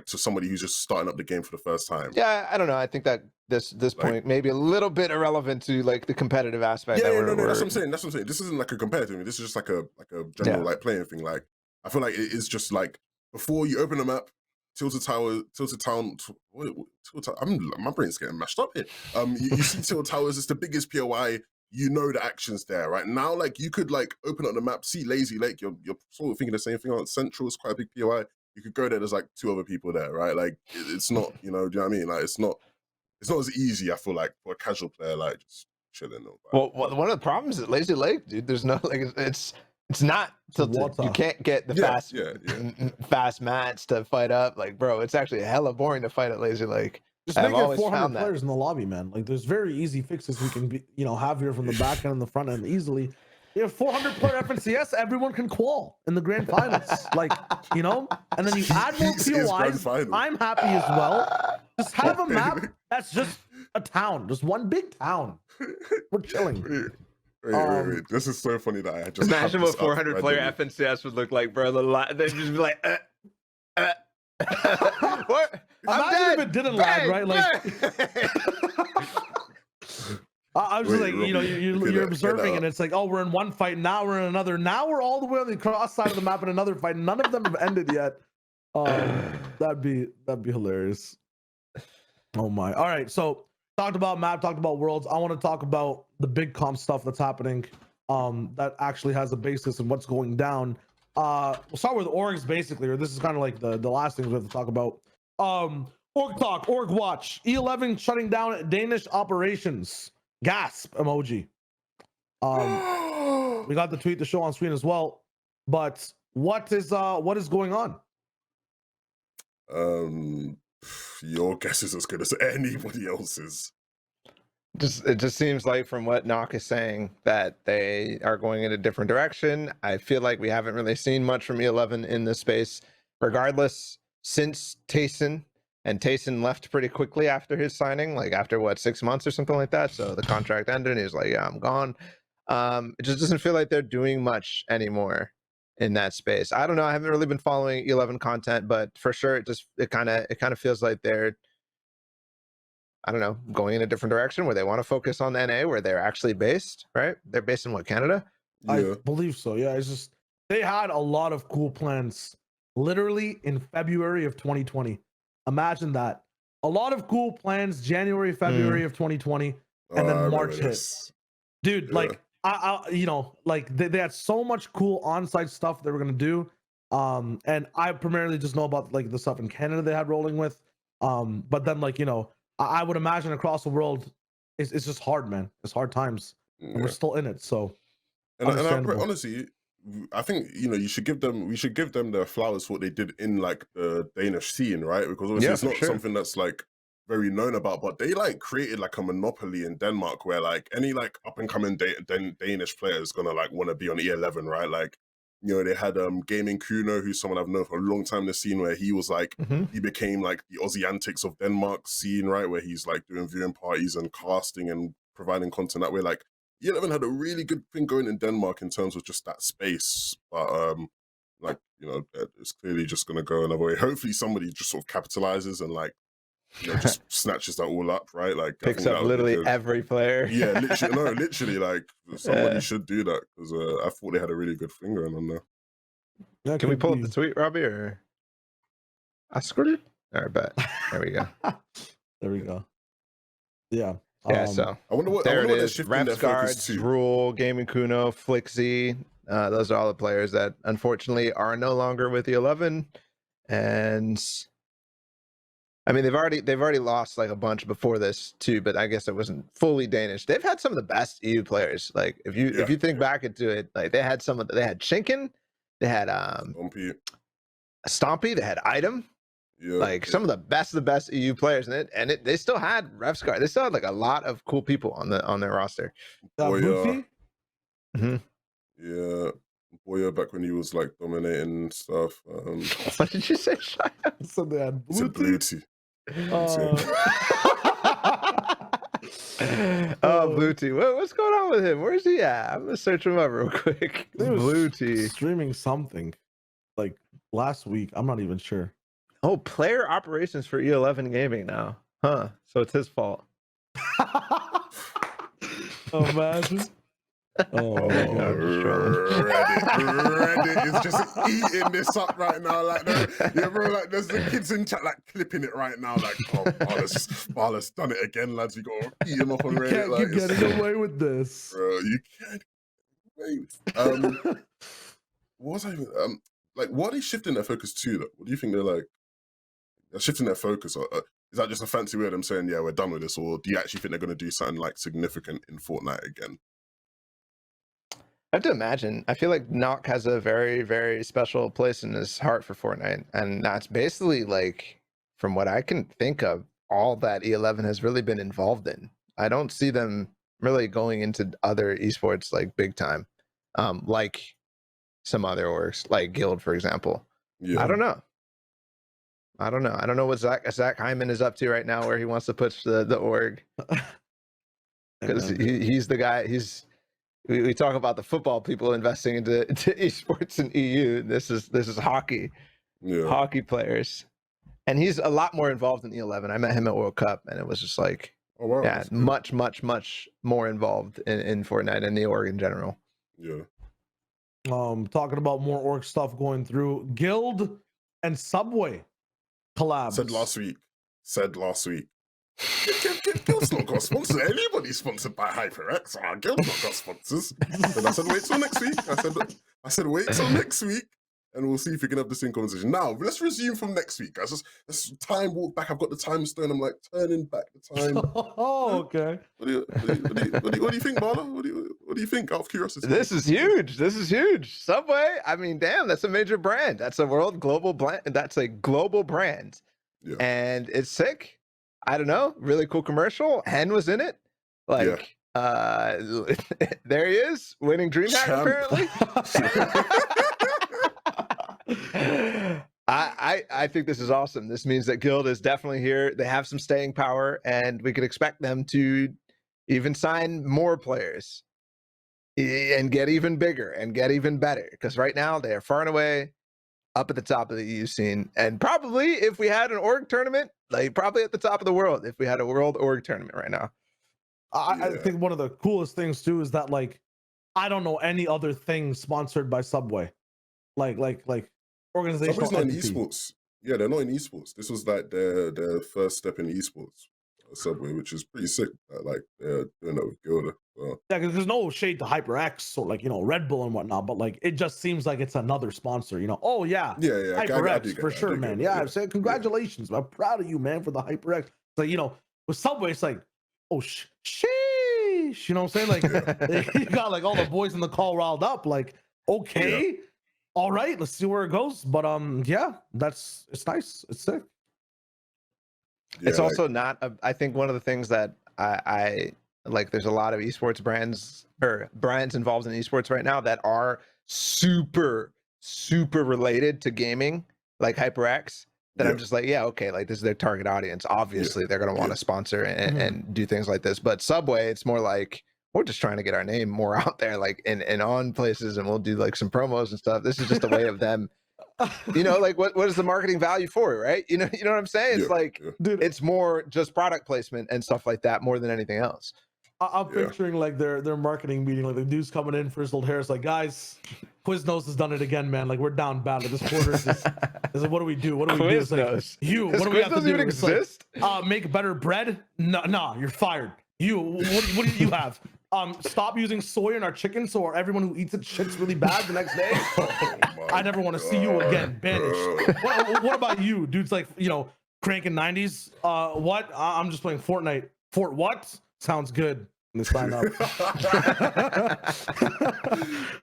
to somebody who's just starting up the game for the first time. Yeah, I don't know. I think that this point may be a little bit irrelevant to like the competitive aspect. Yeah, no, that's what I'm saying. That's what I'm saying. This isn't like a competitive thing. This is just like a general like playing thing. Like I feel like it is just like before you open the map, Tilted Town. My brain's getting mashed up here. You see Tilted Towers. It's the biggest POI. You know the action's there, right? Now, like, you could, like, open up the map, see Lazy Lake, you're sort of thinking the same thing on Central, it's quite a big POI. You could go there, there's, like, 2 other people there, right? Like, it's not, do you know what I mean? Like, it's not as easy, I feel like, for a casual player, like, just chilling. Well, one of the problems at Lazy Lake, dude, there's no, like, it's not tilted. You can't get the fast mats to fight up. Like, bro, it's actually hella boring to fight at Lazy Lake. Just make it 400 players in the lobby, man. Like, there's very easy fixes we can have here from the back end and the front end easily. You have 400 player FNTASIA, everyone can qual in the grand finals. Like, and then you add more POIs. I'm happy as well. Just have a map that's just a town, just one big town. We're chilling. Wait. This is so funny that I just imagine what 400 player FNTASIA would look like, bro. They'd just be like, what? Imagine if it didn't lag, right? Like, I was just like, you're observing, and it's like, oh, we're in one fight, now we're in another, now we're all the way on the cross side of the map in another fight. None of them have ended yet. That'd be hilarious. Oh my! All right, so talked about map, talked about worlds. I want to talk about the big comp stuff that's happening. That actually has a basis in what's going down. We'll start with orgs basically, or this is kind of like the last things we have to talk about. Org talk, org watch. E11 shutting down Danish operations. Gasp emoji. We got the tweet to show on screen as well. But what is going on? Your guess is as good as anybody else's. It just seems like from what Knock is saying that they are going in a different direction. I feel like we haven't really seen much from E11 in this space, regardless, since Tayson, and Tayson left pretty quickly after his signing, like after 6 months or something like that. So the contract ended and he was like, yeah, I'm gone. It just doesn't feel like they're doing much anymore in that space. I don't know. I haven't really been following E11 content, but for sure, it kind of feels like they're, I don't know, going in a different direction where they want to focus on the NA where they're actually based, right? They're based in Canada? Yeah. I believe so. Yeah, it's just they had a lot of cool plans literally in February of 2020. Imagine that. A lot of cool plans January, February of 2020, and then March hit. Dude, like they had so much cool on-site stuff they were gonna do. And I primarily just know about like the stuff in Canada they had rolling with. But then I would imagine across the world, it's just hard, man. It's hard times, and we're still in it. So, and honestly, I think you should give them. We should give them their flowers for what they did in like the Danish scene, right? Because obviously it's not something that's like very known about, but they like created like a monopoly in Denmark where like any like up and coming Danish player is gonna like want to be on E11, right? Like they had Gaming Kuno, who's someone I've known for a long time in the scene, where he was like he became like the Aussie antics of Denmark scene, right? Where he's like doing viewing parties and casting and providing content that way. Like E11 had a really good thing going in Denmark in terms of just that space, but like it's clearly just gonna go another way. Hopefully somebody just sort of capitalizes and like just snatches that all up, right? Like picks up literally every player. Yeah, literally, like somebody should do that because I thought they had a really good thing going on there. Yeah, can we pull up the tweet, Robbie? Or I screwed it. All right, bet. There we go. There we go. Yeah. Yeah. So I wonder what there it is. Reps Guards, Rule, Gaming Kuno, Flixzy. Those are all the players that unfortunately are no longer with the 11, and I mean, they've already lost like a bunch before this too, but I guess it wasn't fully Danish. They've had some of the best EU players. Like if you think back into it, like they had Schinken, they had Stompy, they had Item, some of the best EU players, and they still had Refscar. They still had like a lot of cool people on their roster. Boya. Yeah. Boya back when he was like dominating and stuff. What did you say, Shia? So they had Blue Tea. Blue Tea. What's going on with him? Where's he at? I'm gonna search him up real quick. Blue Tea streaming something like last week. I'm not even sure. Oh, player operations for E11 Gaming now, huh? So it's his fault. Imagine. Reddit is just eating this up right now. Like, bro, like there's the kids in chat like clipping it right now. Like, Barla's done it again, lads. We gotta eat him up on Reddit. Can't like, keep getting away with this, bro. You can't. Wait. What was I even? Like, what are they shifting their focus to? Though? What do you think they're like? They're shifting their focus. Is that just a fancy way of them saying, "Yeah, we're done with this," or do you actually think they're going to do something like significant in Fortnite again? I have to imagine. I feel like Nock has a very, very special place in his heart for Fortnite. And that's basically like, from what I can think of, all that E11 has really been involved in. I don't see them really going into other esports like big time, like some other orgs, like Guild, for example. Yeah. I don't know. I don't know what Zach Hyman is up to right now, where he wants to push the org. Because he's the guy, we talk about the football people investing into esports and EU. This is hockey, hockey players, and he's a lot more involved in E11. I met him at World Cup, and it was just like, much more involved in Fortnite and the org in general. Yeah. Talking about more org stuff going through, Guild and Subway collabs. Said last week. Guild's not got sponsors. Anybody's sponsored by HyperX. Guild's not got sponsors. And I said, wait till next week. I said, wait till next week, and we'll see if we can have the same conversation. Now, let's resume from next week, guys. Let's time walk back. I've got the time stone. I'm like turning back the time. Oh, okay. What do you think, Marla? What do you think? Out of curiosity. This is huge. Subway. I mean, damn, that's a major brand. That's a global brand. That's a global brand, and it's sick. I don't know. Really cool commercial. Hen was in it. Like, there he is, winning DreamHack apparently. I think this is awesome. This means that Guild is definitely here. They have some staying power, and we could expect them to even sign more players and get even bigger and get even better. Because right now they are far and away up at the top of the EU scene, and probably if we had an org tournament, like probably at the top of the world if we had a world org tournament right now. I think one of the coolest things too is that like I don't know any other thing sponsored by Subway, like organizational. Subway's not in esports. Yeah, they're not in esports. This was like their first step in esports. Subway, which is pretty sick. Like they're doing that with Gilda. So. Yeah, because there's no shade to HyperX or like Red Bull and whatnot, but like it just seems like it's another sponsor. Oh yeah, HyperX for sure, man. Yeah, I'm saying congratulations. I'm proud of you, man, for the HyperX. Like with Subway, it's like sheesh. You know what I'm saying? Like you got like all the boys in the call riled up. Like okay, all right, let's see where it goes. But yeah, it's nice. It's sick. Yeah, it's also not. I think one of the things that I like. There's a lot of esports brands or brands involved in esports right now that are super related to gaming, like HyperX. That I'm just like, yeah, okay, like this is their target audience. Obviously, they're gonna want to sponsor and do things like this. But Subway, it's more like we're just trying to get our name more out there, like and on places, and we'll do like some promos and stuff. This is just a way of them. You know, like what is the marketing value for it, right? You know what I'm saying? It's like, dude, it's more just product placement and stuff like that more than anything else. I'm picturing like their marketing meeting, like the dude's coming in for his old hair. It's like, guys, Quiznos has done it again, man. Like we're down bad. Like this quarter is like, what do we do? What do we do? It's like, what do we have to do? Even exist? Like, make better bread? No, you're fired. What do you have? Stop using soy in our chicken so everyone who eats it shits really bad the next day. I never want to see you again. Banished. What about you? Dude's like, cranking 90s. What? I'm just playing Fortnite. Fort what? Sounds good. Let's sign up.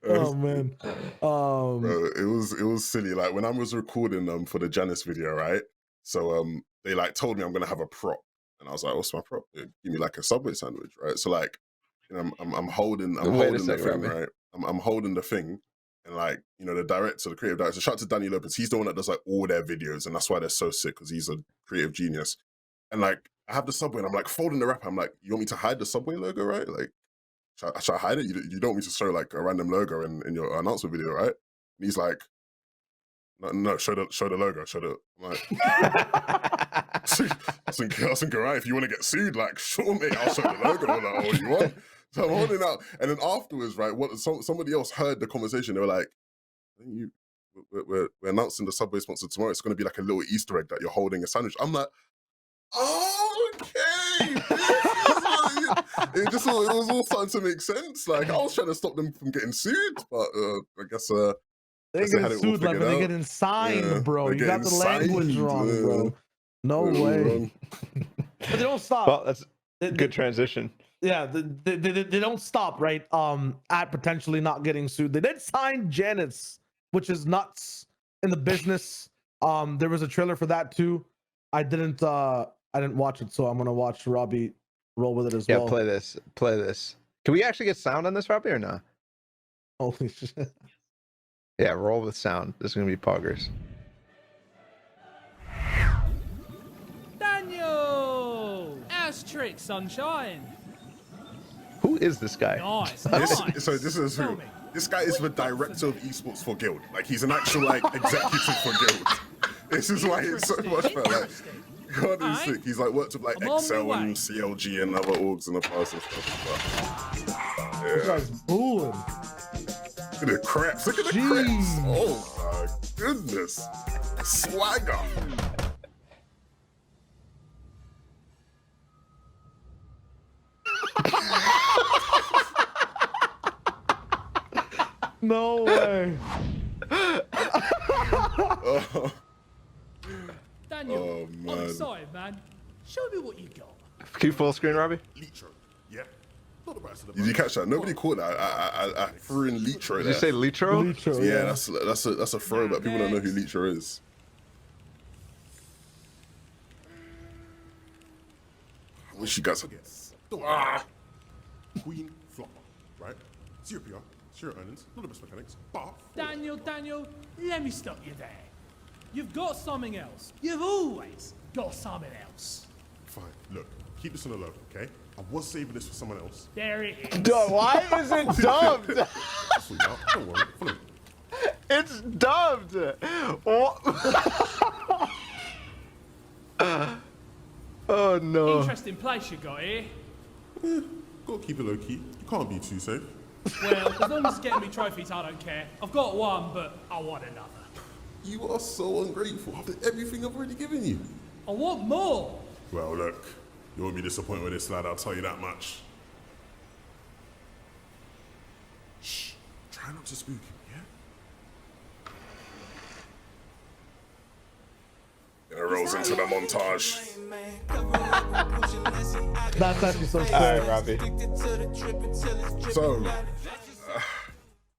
Oh man. Bro, it was silly. Like when I was recording for the Janice video, right? So they like told me I'm gonna have a prop. And I was like, what's my prop? Give me like a Subway sandwich, right? So like, I'm holding the thing, right? I'm holding the thing, and like, the director, the creative director, shout out to Danny Lopez. He's the one that does like all their videos, and that's why they're so sick, because he's a creative genius. And like, I have the Subway, and I'm like folding the wrapper. I'm like, you want me to hide the Subway logo, right? Like, should I hide it? You don't want me to show like a random logo in your announcement video, right? And he's like, no, show the logo, show the. I'm like, I was thinking, right, if you want to get sued, like, sure, mate, I'll show the logo or all you want. So I'm holding out, and then afterwards, right, somebody else heard the conversation. They were like, we're announcing the Subway sponsor tomorrow. It's going to be like a little Easter egg that you're holding a sandwich. I'm like, oh, okay. It was all starting to make sense. Like, I was trying to stop them from getting sued, but I guess they get sued like when they get signed, bro. You got the language wrong, bro. No way. But they don't stop. Well, that's a good transition. Yeah, they don't stop, right? At potentially not getting sued. They did sign Janet's, which is nuts in the business. There was a trailer for that too. I didn't watch it, so I'm gonna watch Robbie roll with it as well. Yeah, play this. Can we actually get sound on this, Robbie, or not? Holy shit. Yeah, roll with sound. This is gonna be poggers. Daniel! Ass-trick, sunshine. Who is this guy? Nice. So this is who? This guy is the director of esports for Guild. Like, he's an actual like executive for Guild. This is why it's so much better. Like, God is sick. He's like worked with like Excel and CLG and other orgs in the past and stuff. But, This guy's booing. Look at the craps. Look at the craps. Oh my goodness. Swagger. No way. Daniel, I'm excited, man. Show me what you got. Can you full screen, Robbie? Litro. Yeah. Did you catch that? Nobody caught that. I threw in Litro. Did you say Litro? Litro, yeah, that's a throw, but people don't know who Litro is. I wish you guys had guess. Queen flopper, right? Zero PR, zero earnings, not the best mechanics, but Daniel, let me stop you there. You've got something else. You've always got something else. fine. Look, keep this on the low, okay? I was saving this for someone else. There it is. Duh, why is it dubbed? Don't worry, follow me. It's dubbed. Oh no. Interesting place you got here. Gotta keep it low key. You can't be too safe. Well, as long as it's getting me trophies, I don't care. I've got one, but I want another. You are so ungrateful after everything I've already given you. I want more. Well, look, you won't be disappointed with this lad, I'll tell you that much. Shh, try not to spook him, yeah? And it rolls into the montage. That's actually so All sad. right, Robbie. So,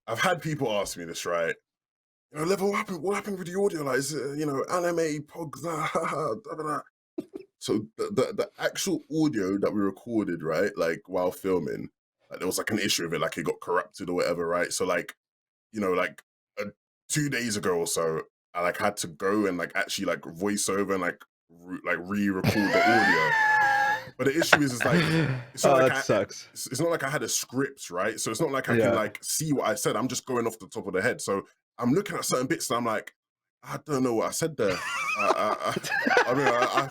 I've had people ask me this, right? You know, Level, what happened with the audio? Like, is it, you know, anime, pogs, da. So the actual audio that we recorded, right, like while filming, like there was like an issue with it, like it got corrupted or whatever, right? So like, you know, like 2 days ago or so, I like had to go and like actually like voice over and like re-record the audio. But the issue is like it's not like sucks. It's not like I had a script, right? So it's not like I can like see what I said. I'm just going off the top of the head. So I'm looking at certain bits and I'm like, I don't know what I said there. I mean,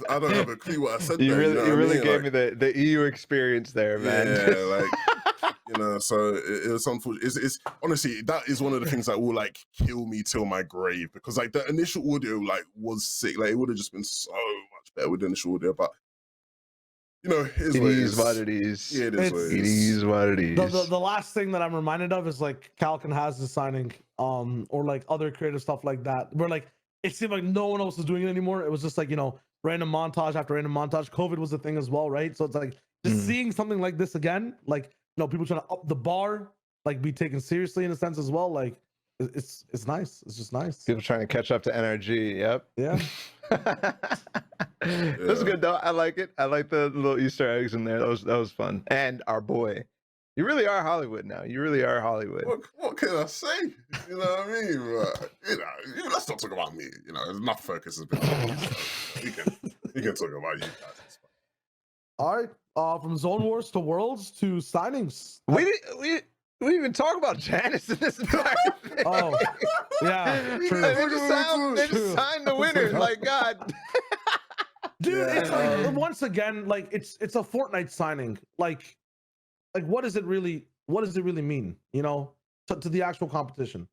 I don't have a clue what I said there. You really gave me the EU experience there, man. Yeah, like, you know, so it was unfortunate. It's honestly, that is one of the things that will like kill me till my grave, because like the initial audio like was sick. Like it would have just been so much better with the initial audio, but you know, it is what it is. Yeah, it is what it is what it is. The last thing that I'm reminded of is like Calkin has the signing, or like other creative stuff like that, where like it seemed like no one else was doing it anymore. It was just like, you know, random montage after random montage. COVID was a thing as well, right? So it's like just seeing something like this again, like, you know, people trying to up the bar, like be taken seriously in a sense as well. Like it's nice. It's just nice. People trying to catch up to NRG. Yep. Yeah. That's good though. I like it. I like the little Easter eggs in there. That was fun. And our boy, you really are Hollywood now. You really are Hollywood. What can I say? You know what I mean? You know, let's not talk about me. You know, enough focus has been on me, so we can talk about you guys. All right. From Zone Wars to Worlds to signings. We didn't even talk about Janice in this entire thing. Oh, yeah. True. They just signed the winner. Like, God. Dude, it's like, once again, like it's a Fortnite signing. Like what does it really mean, you know, to the actual competition?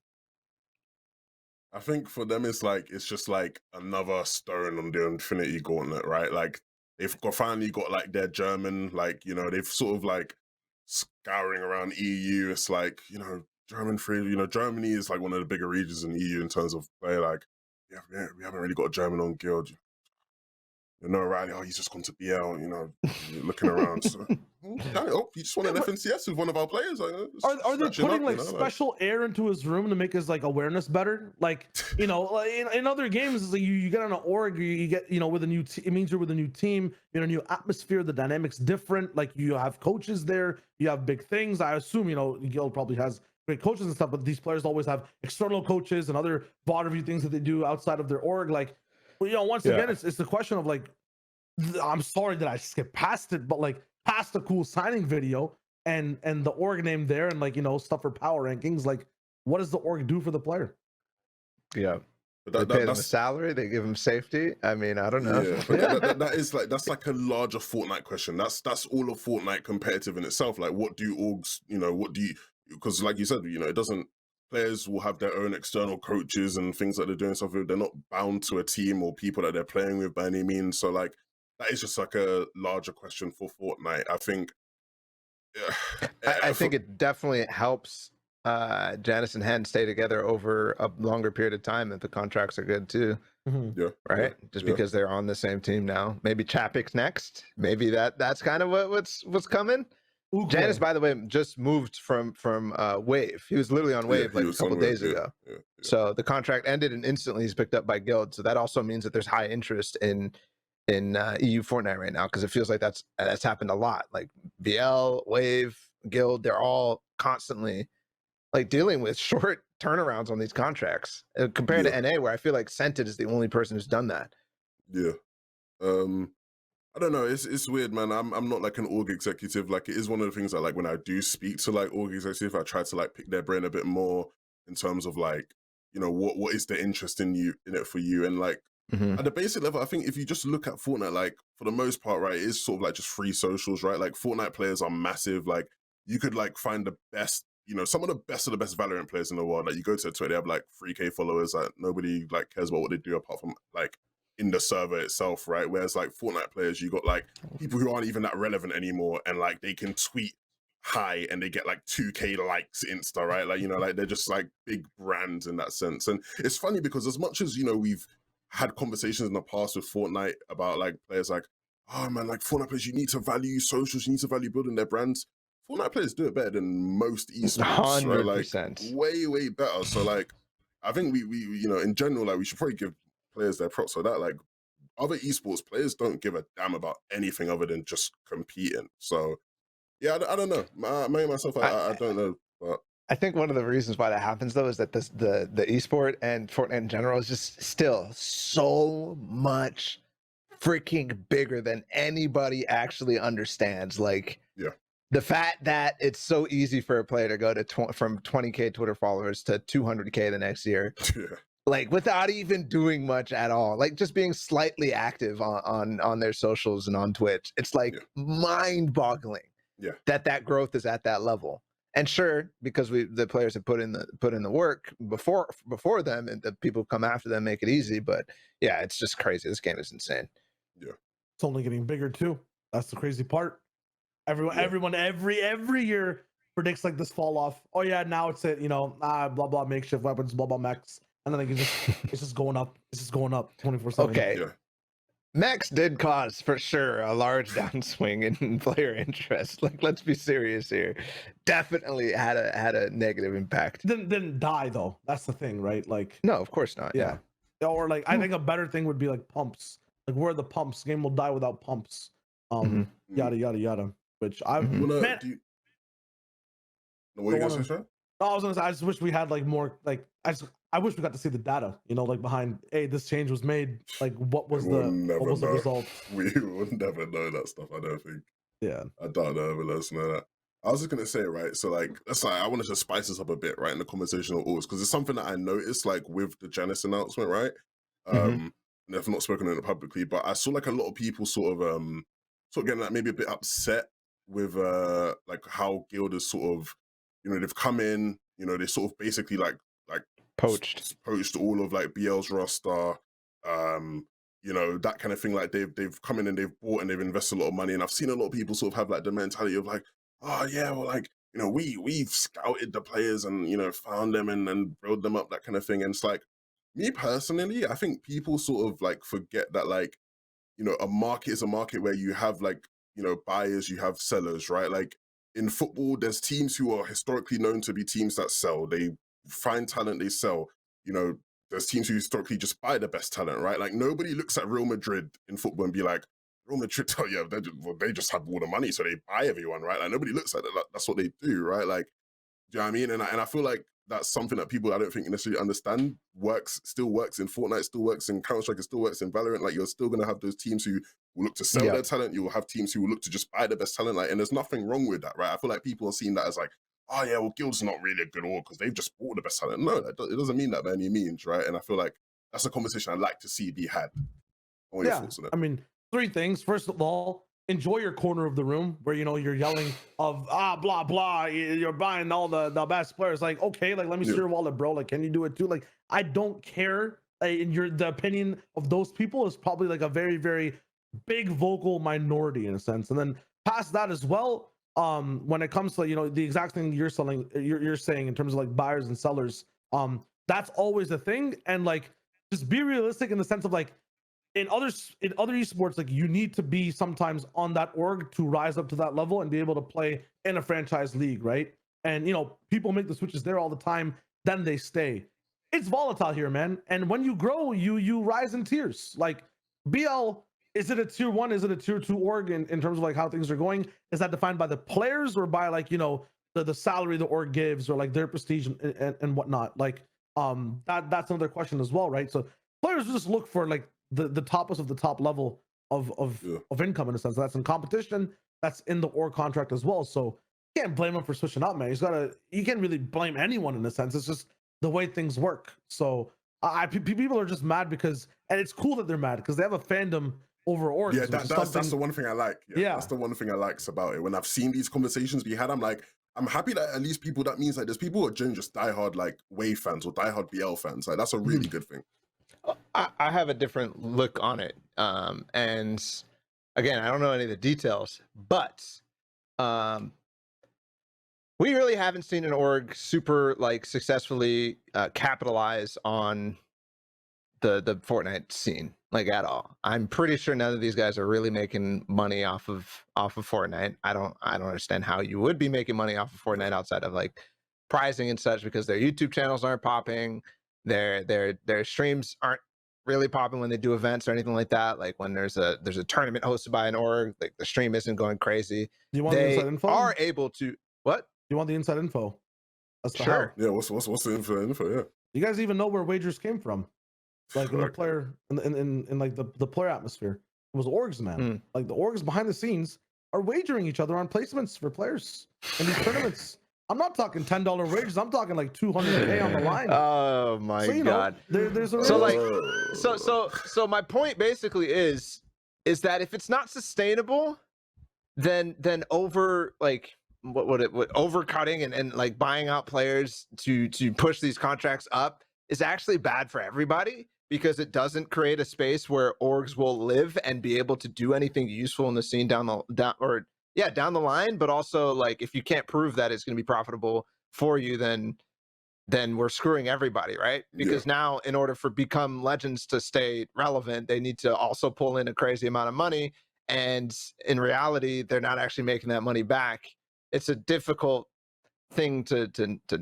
I think for them it's just like another stone on the Infinity Gauntlet, right? Like they've finally got like their German, like, you know, they've sort of like scouring around EU. It's like, you know, Germany is like one of the bigger regions in EU in terms of play. Like, yeah, we haven't really got a German on guild. You know, Riley, he's just gone to BL, you know, looking around. So, he just won an FNTASIA with one of our players. Are they putting like special air into his room to make his like awareness better? Like, you know, like, in other games, it's like you get on an org, you get, you know, with a new it means you're with a new team, you know, new atmosphere, the dynamics different. Like you have coaches there, you have big things. I assume, you know, Guild probably has great coaches and stuff, but these players always have external coaches and other bot review things that they do outside of their org. Like, well, you know, once again, it's the question of like, I'm sorry that I skipped past it, but like past the cool signing video and the org name there and like, you know, stuff for power rankings, like what does the org do for the player? Yeah. They pay them a salary, they give them safety. I mean, I don't know. Yeah, but that's like a larger Fortnite question. That's all of Fortnite competitive in itself. Like what do orgs, you know, because like you said, you know, players will have their own external coaches and things that they're doing stuff with. They're not bound to a team or people that they're playing with by any means. So like that is just like a larger question for Fortnite. I think. I think it definitely helps Janice and Hen stay together over a longer period of time if the contracts are good too. Yeah. Right. Just because they're on the same team now. Maybe Chapik's next. Maybe that's kind of what's coming. Okay. Janice, by the way, just moved from Wave. He was literally on Wave like a couple days ago. Yeah. So the contract ended and instantly he's picked up by Guild. So that also means that there's high interest in EU Fortnite right now, because it feels like that's happened a lot. Like BL, Wave, Guild, they're all constantly like dealing with short turnarounds on these contracts compared to NA, where I feel like Scented is the only person who's done that. Yeah. I don't know. It's weird, man. I'm not like an org executive. Like it is one of the things that like when I do speak to like org executive, I try to like pick their brain a bit more in terms of like, you know, what is the interest in it for you, and like. At the basic level, I think if you just look at Fortnite, like for the most part, right, it is sort of like just free socials, right? Like Fortnite players are massive. Like you could like find the best, you know, some of the best Valorant players in the world. Like you go to Twitter, they have like 3K followers. Like nobody like cares about what they do apart from like in the server itself, right? Whereas like Fortnite players, you got like people who aren't even that relevant anymore, and like they can tweet hi and they get like 2K likes Insta, right? Like, you know, like they're just like big brands in that sense. And it's funny because as much as, you know, we've had conversations in the past with Fortnite about like players like, oh man, like Fortnite players, you need to value socials, you need to value building their brands. Fortnite players do it better than most esports, right? Like 100%. way better. So like, I think we in general, like we should probably give players their props for that. Like other esports players don't give a damn about anything other than just competing. So yeah, I don't know. Me myself, I don't know, but I think one of the reasons why that happens though is that the esport and Fortnite in general is just still so much freaking bigger than anybody actually understands. Like, yeah, the fact that it's so easy for a player to go to from 20K Twitter followers to 200K the next year, yeah, like without even doing much at all, like just being slightly active on their socials and on Twitch. It's like mind-boggling yeah. that growth is at that level. And sure, because the players have put in the work before them, and the people who come after them make it easy. But yeah, it's just crazy. This game is insane. Yeah, It's only getting bigger too. That's the crazy part. Everyone every year predicts like this fall off. Oh yeah, now it's at blah blah makeshift weapons, blah blah mechs, and then it's just going up. It's just going up 24/7. Okay. yeah. Mechs did cause for sure a large downswing in player interest. Like, let's be serious here. Definitely had a negative impact. Didn't die though. That's the thing, right? Like, No, of course not. yeah. Or like, I think a better thing would be like pumps. Like, where are the pumps? Game will die without pumps. Yada yada yada. Which I Mhm. Well, man, what are you gonna say, Sean? I was gonna say, I just wish we had like more, like I wish we got to see the data, like behind, hey, this change was made, like what was the result. We will never know that stuff, I don't think. Yeah. I don't know, but let us know that. I was just gonna say, right, so like I wanted to spice this up a bit, right, in the conversation of always, because it's something that I noticed like with the Janice announcement, right? And I've not spoken on it publicly, but I saw like a lot of people sort of getting like maybe a bit upset with like how Guild is sort of, they've come in, they sort of basically like Poached all of like BL's roster, that kind of thing. Like they've come in and they've bought and they've invested a lot of money. And I've seen a lot of people sort of have like the mentality of like, oh yeah, well, like, we've scouted the players and, found them and build them up, that kind of thing. And it's like, me personally, I think people sort of like forget that, like, a market is a market where you have like, buyers, you have sellers, right? Like in football, there's teams who are historically known to be teams that sell. They find talent, they sell. There's teams who historically just buy the best talent, right? Like nobody looks at Real Madrid in football and be like, Real Madrid, oh yeah, they just have all the money, so they buy everyone, right? Like nobody looks at it. Like, that's what they do, right? Like, do you know what I mean? And I feel like that's something that people I don't think necessarily understand still works in Fortnite, still works in Counter-Strike, it still works in Valorant. Like you're still gonna have those teams who will look to sell their talent. You will have teams who will look to just buy the best talent. Like, and there's nothing wrong with that, right? I feel like people are seeing that as like, oh yeah, well, Guild's not really a good org because they've just bought the best talent. No, it doesn't mean that by any means, right? And I feel like that's a conversation I'd like to see be had. What are your thoughts on it? I mean, three things. First of all, enjoy your corner of the room where you're yelling of blah blah, you're buying all the best players. Like, okay, like let me see your wallet, bro. Like, can you do it too? Like, I don't care. The opinion of those people is probably like a very, very big vocal minority in a sense. And then past that as well, when it comes to the exact thing you're saying in terms of like buyers and sellers, that's always a thing. And like, just be realistic in the sense of like, in other esports, like you need to be sometimes on that org to rise up to that level and be able to play in a franchise league, right? And people make the switches there all the time, then they stay. It's volatile here, man. And when you grow, you rise in tiers. Like BL, is it a tier 1? Is it a tier 2 org in terms of like how things are going? Is that defined by the players or by like the salary the org gives or like their prestige and whatnot? Like that's another question as well, right? So players just look for like the toppest of the top level of income in a sense. That's in competition, that's in the org contract as well. So you can't blame him for switching up, man. You can't really blame anyone in a sense. It's just the way things work. So people are just mad because, and it's cool that they're mad because they have a fandom over orgs. Yeah, that's the one thing I like. Yeah, that's the one thing I like about it. When I've seen these conversations be had, I'm like, I'm happy that at least people, that means like there's people who are just diehard like Wave fans or diehard BL fans. Like that's a really good thing. I have a different look on it. And again, I don't know any of the details, but we really haven't seen an org super like successfully capitalize on the Fortnite scene, like, at all. I'm pretty sure none of these guys are really making money off of Fortnite. I don't understand how you would be making money off of Fortnite outside of like prizing and such, because their YouTube channels aren't popping, their streams aren't really popping when they do events or anything like that. Like when there's a tournament hosted by an org, like the stream isn't going crazy. Do you want the inside info? Are able to what? You want the inside info? That's the Sure. Yeah. What's the info? Yeah. You guys even know where wagers came from? Like in the Okay. player in like the player atmosphere. It was orgs, man. Like the orgs behind the scenes are wagering each other on placements for players in these tournaments. I'm not talking $10 wagers. I'm talking like 200K on the line. Oh my So, God. There's a So like, Oh. so my point basically is that if it's not sustainable, then over like what overcutting and like buying out players to push these contracts up is actually bad for everybody, because it doesn't create a space where orgs will live and be able to do anything useful in the scene down the line. But also, like, if you can't prove that it's going to be profitable for you, then we're screwing everybody, right? Because now, in order for Become Legends to stay relevant, they need to also pull in a crazy amount of money, and in reality, they're not actually making that money back. It's a difficult thing to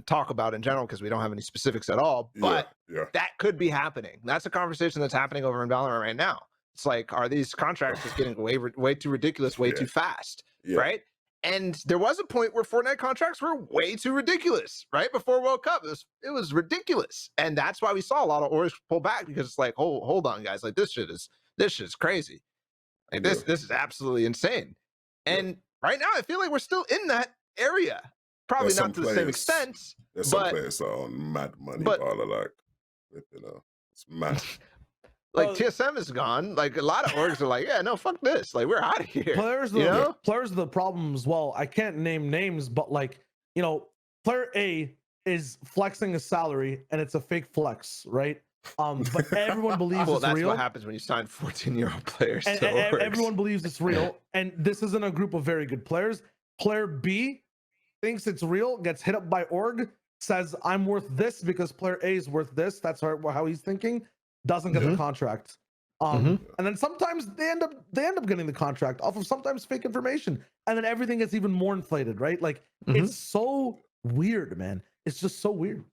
talk about in general because we don't have any specifics at all, but that could be happening. That's a conversation that's happening over in Valorant right now. It's like, are these contracts just getting way too ridiculous, way too fast, right? And there was a point where Fortnite contracts were way too ridiculous, right? Before World Cup, it was ridiculous, and that's why we saw a lot of orgs pull back, because it's like, hold on, guys, like this shit is crazy, like this is absolutely insane. And right now, I feel like we're still in that area. Probably not to the same extent. There's some players that are on mad money, but like, you know, it's mad. Like TSM is gone. Like a lot of orgs are like, yeah, no, fuck this. Like we're out of here. Players are the problem as well. I can't name names, but like, player A is flexing a salary and it's a fake flex, right? But everyone believes it's real. Well, that's what happens when you sign 14-year-old players. And everyone believes it's real. And this isn't a group of very good players. Player B thinks it's real, gets hit up by org, says I'm worth this because player A is worth this. That's how he's thinking. Doesn't get the contract. And then sometimes they end up getting the contract off of sometimes fake information, and then everything gets even more inflated, right? Like it's so weird, man. It's just so weird.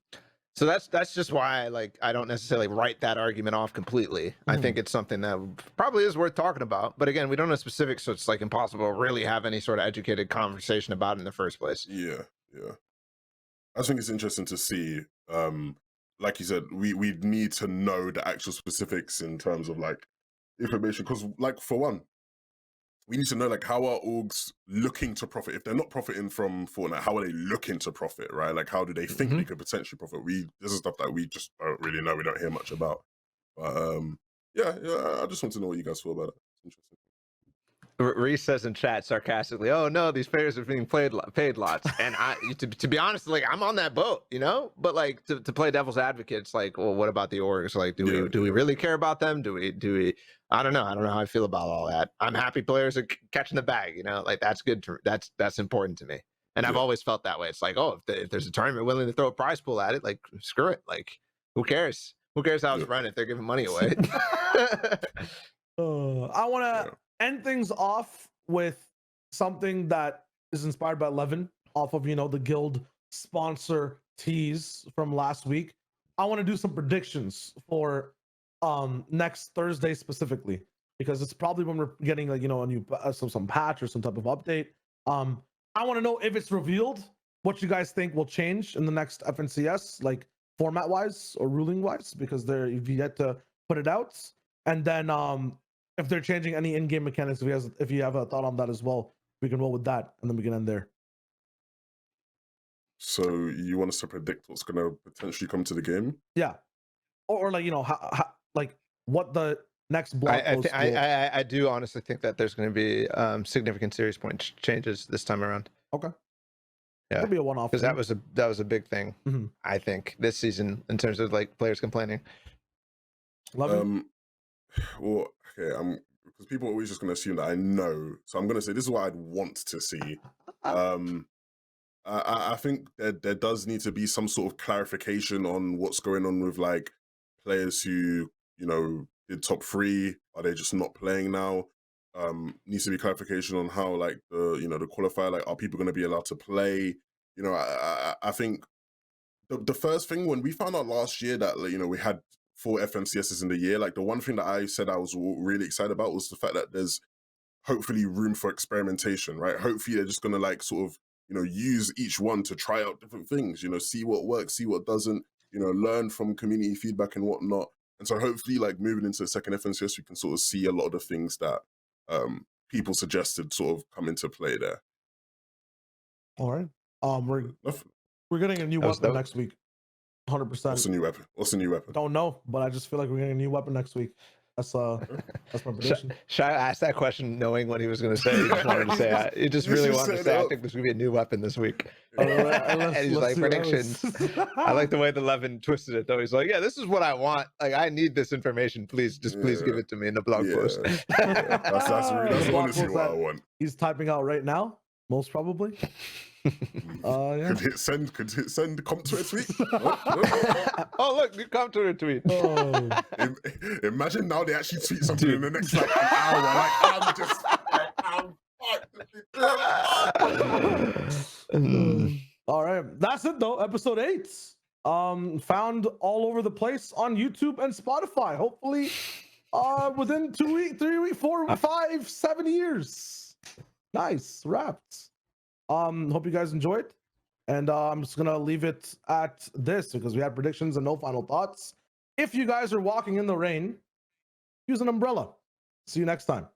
So that's just why I don't necessarily write that argument off completely. I think it's something that probably is worth talking about, but again, we don't know specifics, so it's like impossible to really have any sort of educated conversation about it in the first place. Yeah. I think it's interesting to see. Like you said, we need to know the actual specifics in terms of like information, because like for one, we need to know like how are orgs looking to profit. If they're not profiting from Fortnite, how are they looking to profit, right? Like how do they think they could potentially profit? This is stuff that we just don't really know. We don't hear much about. But I just want to know what you guys feel about it. It's interesting. Reese says in chat sarcastically, "Oh no, these players are being paid lots." And to be honest, like I'm on that boat, But like to play devil's advocate, it's like, well, what about the orgs? Like, do we really care about them? Do we? I don't know. I don't know how I feel about all that. I'm happy players are catching the bag. Like that's good. That's important to me. And I've always felt that way. It's like, oh, if there's a tournament willing to throw a prize pool at it, like screw it. Like who cares? Who cares how it's run if they're giving money away? I want to end things off with something that is inspired by 11 off of the guild sponsor tease from last week. I want to do some predictions for next Thursday specifically, because it's probably when we're getting like a new some patch or some type of update. I want to know if it's revealed what you guys think will change in the next FNCS, like format wise or ruling wise, because you've yet to put it out. And then if they're changing any in-game mechanics, if you have a thought on that as well, we can roll with that, and then we can end there. So you want us to predict what's going to potentially come to the game? Yeah, or like how like what the next blog post. I do honestly think that there's going to be significant series point changes this time around. Okay. Yeah, could be a one-off because that was a big thing. I think this season in terms of like players complaining. Well, okay, because people are always just going to assume that I know. So I'm going to say this is what I'd want to see. I think there does need to be some sort of clarification on what's going on with like players who did top 3. Are they just not playing now? Needs to be clarification on how like the qualifier, like, are people going to be allowed to play? I think the first thing when we found out last year that we had 4 FNCSs in the year, like the one thing that I said I was really excited about was the fact that there's hopefully room for experimentation, right? Hopefully they're just going to like sort of use each one to try out different things, see what works, see what doesn't, learn from community feedback and whatnot. And so hopefully like moving into the second FNCS, we can sort of see a lot of the things that people suggested sort of come into play there. All right. We're getting a new weapon next week. 100%. What's the new weapon? What's the new weapon? Don't know, but I just feel like we're getting a new weapon next week. That's my prediction. Should I ask that question knowing what he was going to say? He just wanted to say, he just really wanted to say, I think there's going to be a new weepon this week. And he's like, predictions. I like the way the Levin twisted it, though. He's like, yeah, this is what I want. Like, I need this information. Please give it to me in the blog post. Yeah. That's honestly what I want. He's typing out right now, most probably. Yeah. Could hit send come to a tweet. Oh look, new come to a tweet. Oh. Imagine now they actually tweet something in the next like an hour. Like I'm all right, that's it though. Episode 8 found all over the place on YouTube and Spotify. Hopefully within 2 weeks, 3 weeks, 4, 5, 7 years. Nice, wrapped. Hope you guys enjoyed, and I'm just gonna leave it at this because we had predictions and no final thoughts. If you guys are walking in the rain, use an umbrella. See you next time.